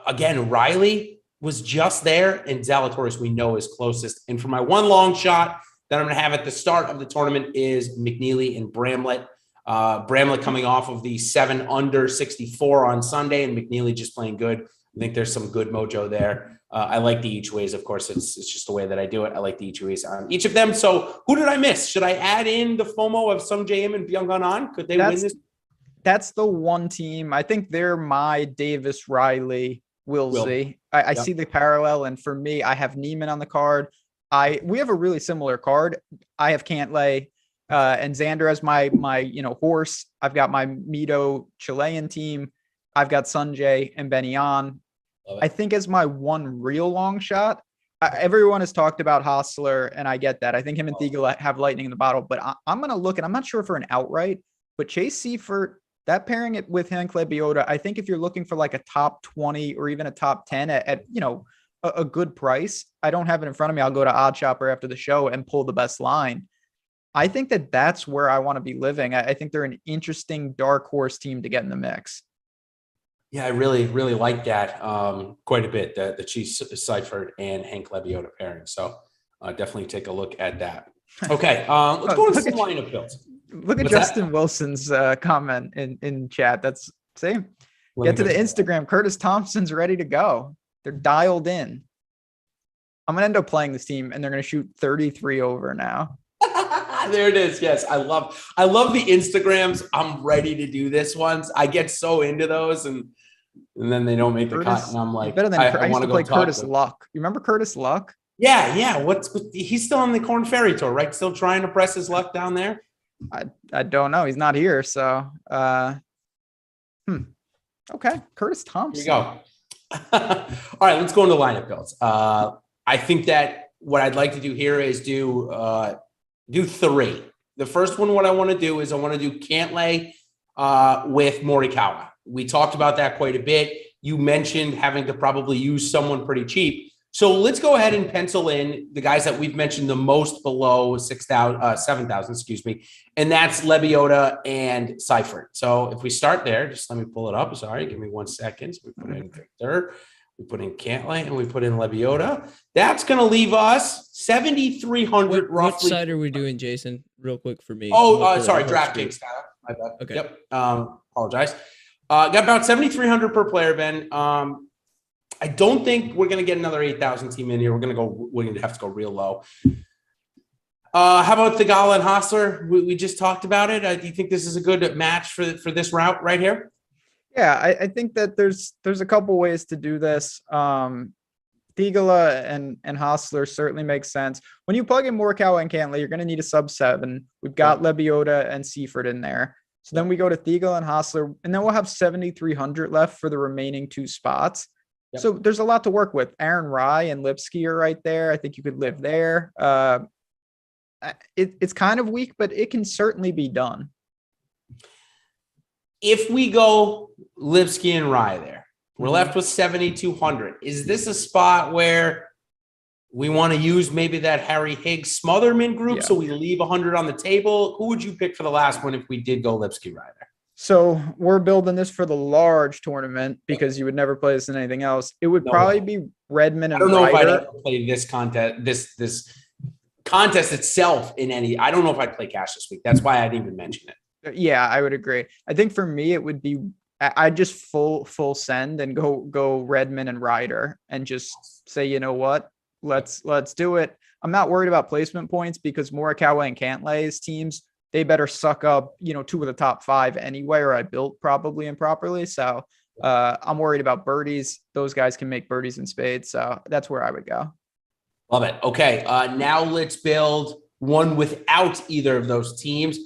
Again, Riley was just there, and Zalatoris we know is closest. And for my one long shot that I'm going to have at the start of the tournament is McNeely and Bramlett. Bramlett coming off of the 7 under 64 on Sunday, and McNeely just playing good. I think there's some good mojo there. I like the each ways. Of course, it's just the way that I do it. I like the each ways on each of them. So who did I miss? Should I add in the FOMO of Sung J M and Byung-Gun An? Could they win this? That's the one team. I think they're my Davis, Riley, Wilsey. I see the parallel. And for me, I have Neiman on the card. We have a really similar card. I have Cantlay and Xander as my horse. I've got my Mito Chilean team. I've got Sunjay and Benny on. I think as my one real long shot, everyone has talked about Hostler, and I get that. I think him and Thiegel have lightning in the bottle, but I'm going to look, and I'm not sure for an outright, but Chase Seifert, that pairing it with Hank Lebioda, I think if you're looking for like a top 20 or even a top 10 at a good price, I don't have it in front of me. I'll go to OddsShopper after the show and pull the best line. I think that's where I want to be living. I think they're an interesting dark horse team to get in the mix. Yeah, I really, really like that quite a bit, the Chase Seifert and Hank Lebioda pairing. So definitely take a look at that. Okay, let's go into some lineup builds. Look at Justin Wilson's comment in chat. That's same. Get to the Instagram. Curtis Thompson's ready to go. They're dialed in. I'm going to end up playing this team, and they're going to shoot 33 over now. There it is. Yes, I love the Instagrams. I'm ready to do this ones. I get so into those, and then they don't make the cut, and I'm like, better than I want to play Curtis Luck. You remember Curtis Luck? Yeah. He's still on the Corn Ferry Tour, right? Still trying to press his luck down there. I don't know. He's not here, so okay. Curtis Thompson. Here we go. All right, let's go into lineup builds. I think that what I'd like to do here is do 3. The first one, what I want to do is I want to do Cantlay with Morikawa. We talked about that quite a bit. You mentioned having to probably use someone pretty cheap. So let's go ahead and pencil in the guys that we've mentioned the most below 7,000, and that's Lebioda and Seifert. So if we start there, just let me pull it up. Sorry, give me 1 second. So we put in Victor, we put in Cantlay, and we put in Lebioda. That's going to leave us 7,300 roughly. What side are we doing, Jason? Real quick for me. Sorry, DraftKings. My bad. Okay. Yep. Apologize. Got about 7,300 per player, Ben. I don't think we're going to get another 8,000 team in here. We're going to have to go real low. How about Theegala and Hostler? We just talked about it. Do you think this is a good match for this route right here? Yeah, I think that there's a couple ways to do this. Theegala and Hostler certainly makes sense. When you plug in Morikawa and Cantlay, you're going to need a sub 7. We've got Lebioda and Seifert in there. So then we go to Thiegel and Hostler, and then we'll have 7,300 left for the remaining 2 spots. Yep. So there's a lot to work with. Aaron Rye and Lipsky are right there. I think you could live there. It's kind of weak, but it can certainly be done. If we go Lipsky and Rye there, we're left with 7,200. Is this a spot where we want to use maybe that Harry Higgs Smotherman group? Yeah. So we leave 100 on the table. Who would you pick for the last one if we did go Lipsky Rye there? So we're building this for the large tournament because you would never play this in anything else. It would probably be Redmond and I don't know if I'd Ryder. ever play this contest, this contest itself in any. I don't know if I'd play cash this week. That's why I didn't even mention it. Yeah, I would agree. I think for me, it would be I'd just full send and go Redmond and Ryder and just say, you know what, let's do it. I'm not worried about placement points because Morikawa and Cantlay's teams, they better suck up, 2 of the top 5 anyway, or I built probably improperly. So I'm worried about birdies. Those guys can make birdies in spades. So that's where I would go. Love it. Okay. Now let's build one without either of those teams.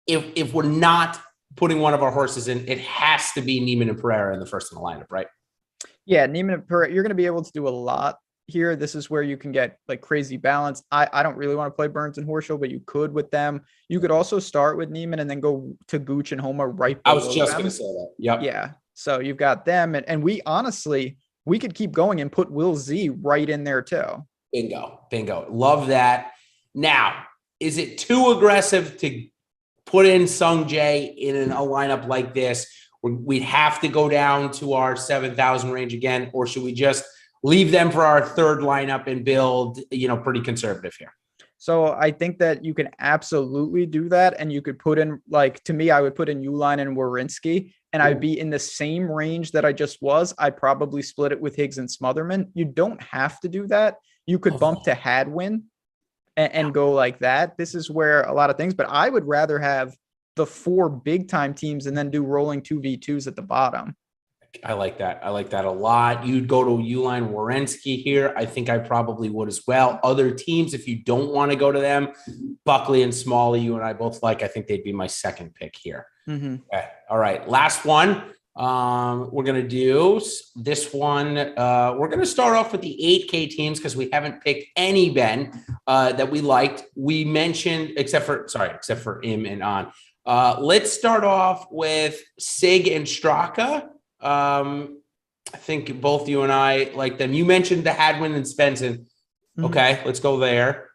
If we're not putting one of our horses in, it has to be Neiman and Pereira in the first in the lineup, right? Yeah, Neiman and Pereira, you're going to be able to do a lot here. This is where you can get like crazy balance. I don't really want to play Burns and Horschel, but you could with them. You could also start with Neiman and then go to Gooch and Homa right below I was just them. going to say that. Yep. Yeah. So you've got them. And we honestly, we could keep going and put Will Z right in there too. Bingo. Love that. Now, is it too aggressive to put in Sung Jae in a lineup like this? We'd have to go down to our 7,000 range again, or should we just leave them for our third lineup and build, pretty conservative here? So I think that you can absolutely do that. And you could put in, to me, I would put in Uline and Wawrinski, and I'd be in the same range that I just was. I'd probably split it with Higgs and Smotherman. You don't have to do that. You could bump to Hadwin and go like that. This is where a lot of things, but I would rather have the 4 big time teams and then do rolling 2v2s at the bottom. I like that. I like that a lot. You'd go to Uline Wawrinski here. I think I probably would as well. Other teams, if you don't want to go to them, Buckley and Smalley, you and I both like. I think they'd be my second pick here. Okay. All right. Last one. We're going to do this one. We're going to start off with the 8K teams because we haven't picked any, Ben, that we liked. We mentioned, except for Im and On. Let's start off with Sig and Straka. I think both you and I like them. You mentioned the Hadwin and Svensson. Okay, let's go there.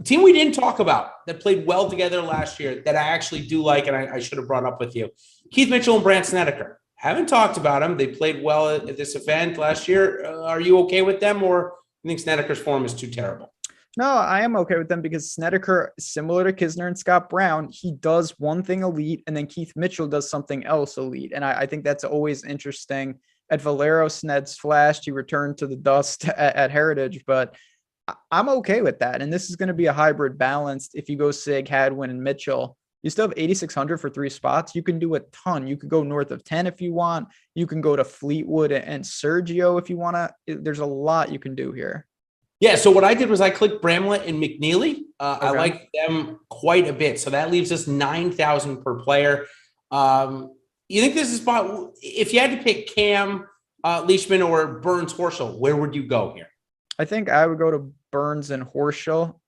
Team we didn't talk about that played well together last year that I actually do like, and I should have brought up with you. Keith Mitchell and Brandt Snedeker. Haven't talked about them. They played well at this event last year. Are you okay with them, or you think Snedeker's form is too terrible? No, I am okay with them because Snedeker, similar to Kisner and Scott Brown, he does one thing elite, and then Keith Mitchell does something else elite. And I think that's always interesting. At Valero, Sned's flashed. He returned to the dust at Heritage, but I'm okay with that. And this is going to be a hybrid balanced. If you go Sig, Hadwin, and Mitchell, you still have 8,600 for 3 spots. You can do a ton. You could go north of 10 if you want. You can go to Fleetwood and Sergio if you want to. There's a lot you can do here. Yeah, so what I did was I clicked Bramlett and McNeely. I like them quite a bit. So that leaves us 9,000 per player. You think this is spot? If you had to pick Cam, Leishman, or Burns Horschel, where would you go here? I think I would go to Burns and Horschel.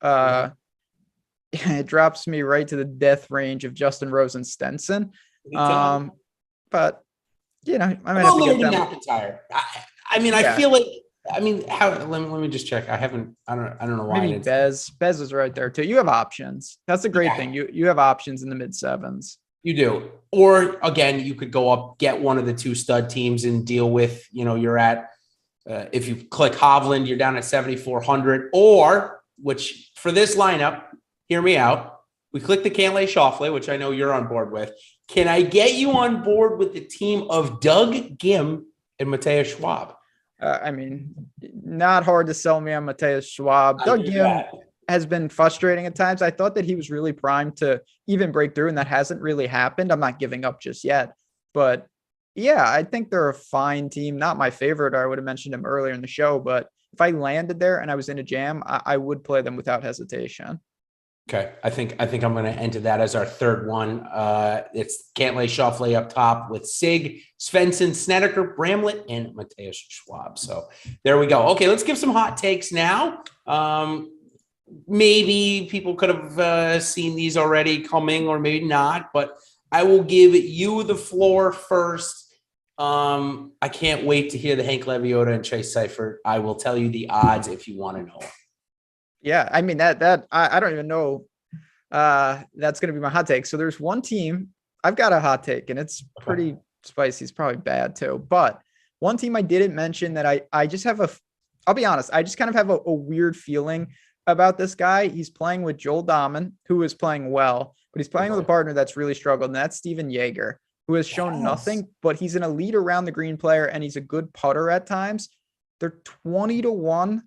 It drops me right to the death range of Justin Rose and Stenson. But I might have to get them. McIntyre. I feel like. Let me just check. I don't know why. Maybe Bez is right there too. You have options. That's the great thing. You have options in the mid 7s. You do. Or again, you could go up, get one of the 2 stud teams and deal with, you're at, if you click Hovland, you're down at 7,400, or which for this lineup, hear me out. We click the Cantlay Schauffele, which I know you're on board with. Can I get you on board with the team of Doug Gim and Matthias Schwab? Not hard to sell me on Matthias Schwab. Doug Gim has been frustrating at times. I thought that he was really primed to even break through, and that hasn't really happened. I'm not giving up just yet. But yeah, I think they're a fine team. Not my favorite. I would have mentioned him earlier in the show, but if I landed there and I was in a jam, I would play them without hesitation. Okay, I think I'm going to enter that as our third one. It's Cantlay, Schauffele up top with Sig, Svensson, Snedeker, Bramlett, and Matthias Schwab. So there we go. Okay, let's give some hot takes now. Maybe people could have seen these already coming, or maybe not. But I will give you the floor first. I can't wait to hear the Hank Leviota and Chase Seifert. I will tell you the odds if you want to know. Yeah, I mean that I don't even know. That's going to be my hot take. So there's one team. I've got a hot take, and it's pretty spicy. It's probably bad too. But one team I didn't mention that I just have I'll be honest, I just kind of have a weird feeling about this guy. He's playing with Joel Dahman, who is playing well, but he's playing with a partner that's really struggled, and that's Steven Jaeger, who has shown nothing, but he's an elite around the green player, and he's a good putter at times. They're 20-1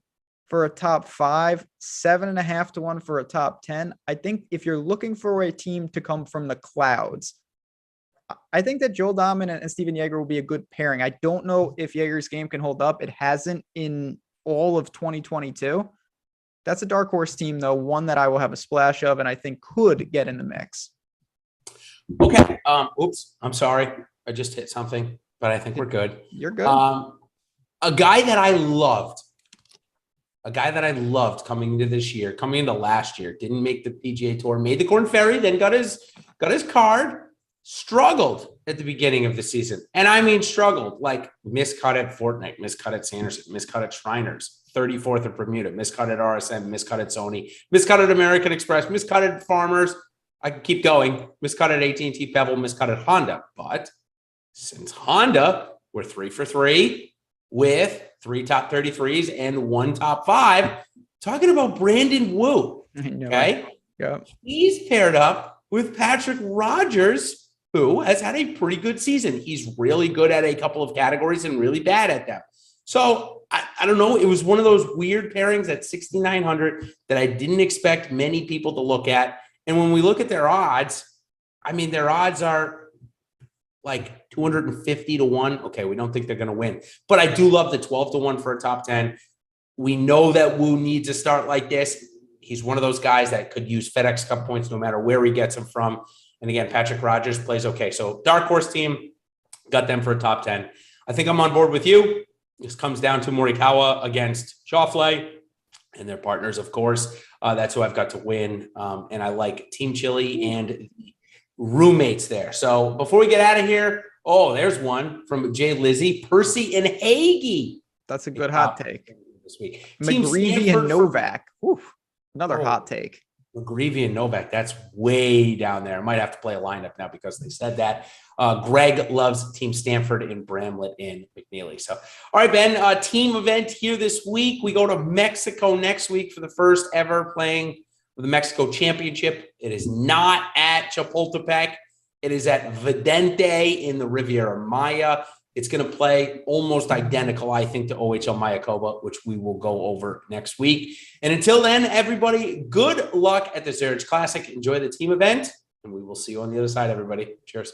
for a top 5, 7.5 to 1 for a top 10. I think if you're looking for a team to come from the clouds, I think that Joel Dahman and Steven Jaeger will be a good pairing. I don't know if Jaeger's game can hold up. It hasn't in all of 2022. That's a dark horse team, though, one that I will have a splash of and I think could get in the mix. Okay. Oops. I'm sorry. I just hit something, but I think we're good. You're good. A guy that I loved coming into last year, didn't make the PGA Tour, made the Corn Ferry, then got his card, struggled at the beginning of the season. And I mean, struggled, like miscut at Fortnite, miscut at Sanderson, miscut at Shriners, 34th at Bermuda, miscut at RSM, miscut at Sony, miscut at American Express, miscut at Farmers. I can keep going. Miscut at AT&T Pebble, miscut at Honda. But since Honda, we're 3 for 3 with 3 top 33s and 1 top 5. Talking about Brandon Wu. Okay. Yeah. He's paired up with Patrick Rodgers, who has had a pretty good season. He's really good at a couple of categories and really bad at them. So I don't know. It was one of those weird pairings at 6,900 that I didn't expect many people to look at. And when we look at their odds, I mean, their odds are like 250 to 1. Okay, we don't think they're going to win. But I do love the 12 to 1 for a top 10. We know that Wu needs a start like this. He's one of those guys that could use FedEx Cup points no matter where he gets them from. And again, Patrick Rodgers plays okay. So dark horse team, got them for a top 10. I think I'm on board with you. This comes down to Morikawa against Schauffele and their partners, of course. That's who I've got to win. And I like Team Chili and roommates there. So before we get out of here, there's one from Jay Lizzie, Percy and Hagee. That's a good hot take this week. McGreevy and Novak. Another hot take. McGreevy and Novak, that's way down there. I might have to play a lineup now because they said that. Greg loves Team Stanford and Bramlett and McNeely. So, all right, Ben, team event here this week. We go to Mexico next week for the first ever playing for the Mexico Championship. It is not at Chapultepec. It is at Vidente in the Riviera Maya. It's going to play almost identical, I think, to OHL Mayakoba, which we will go over next week. And until then, everybody, good luck at the Zurich Classic. Enjoy the team event, and we will see you on the other side, everybody. Cheers.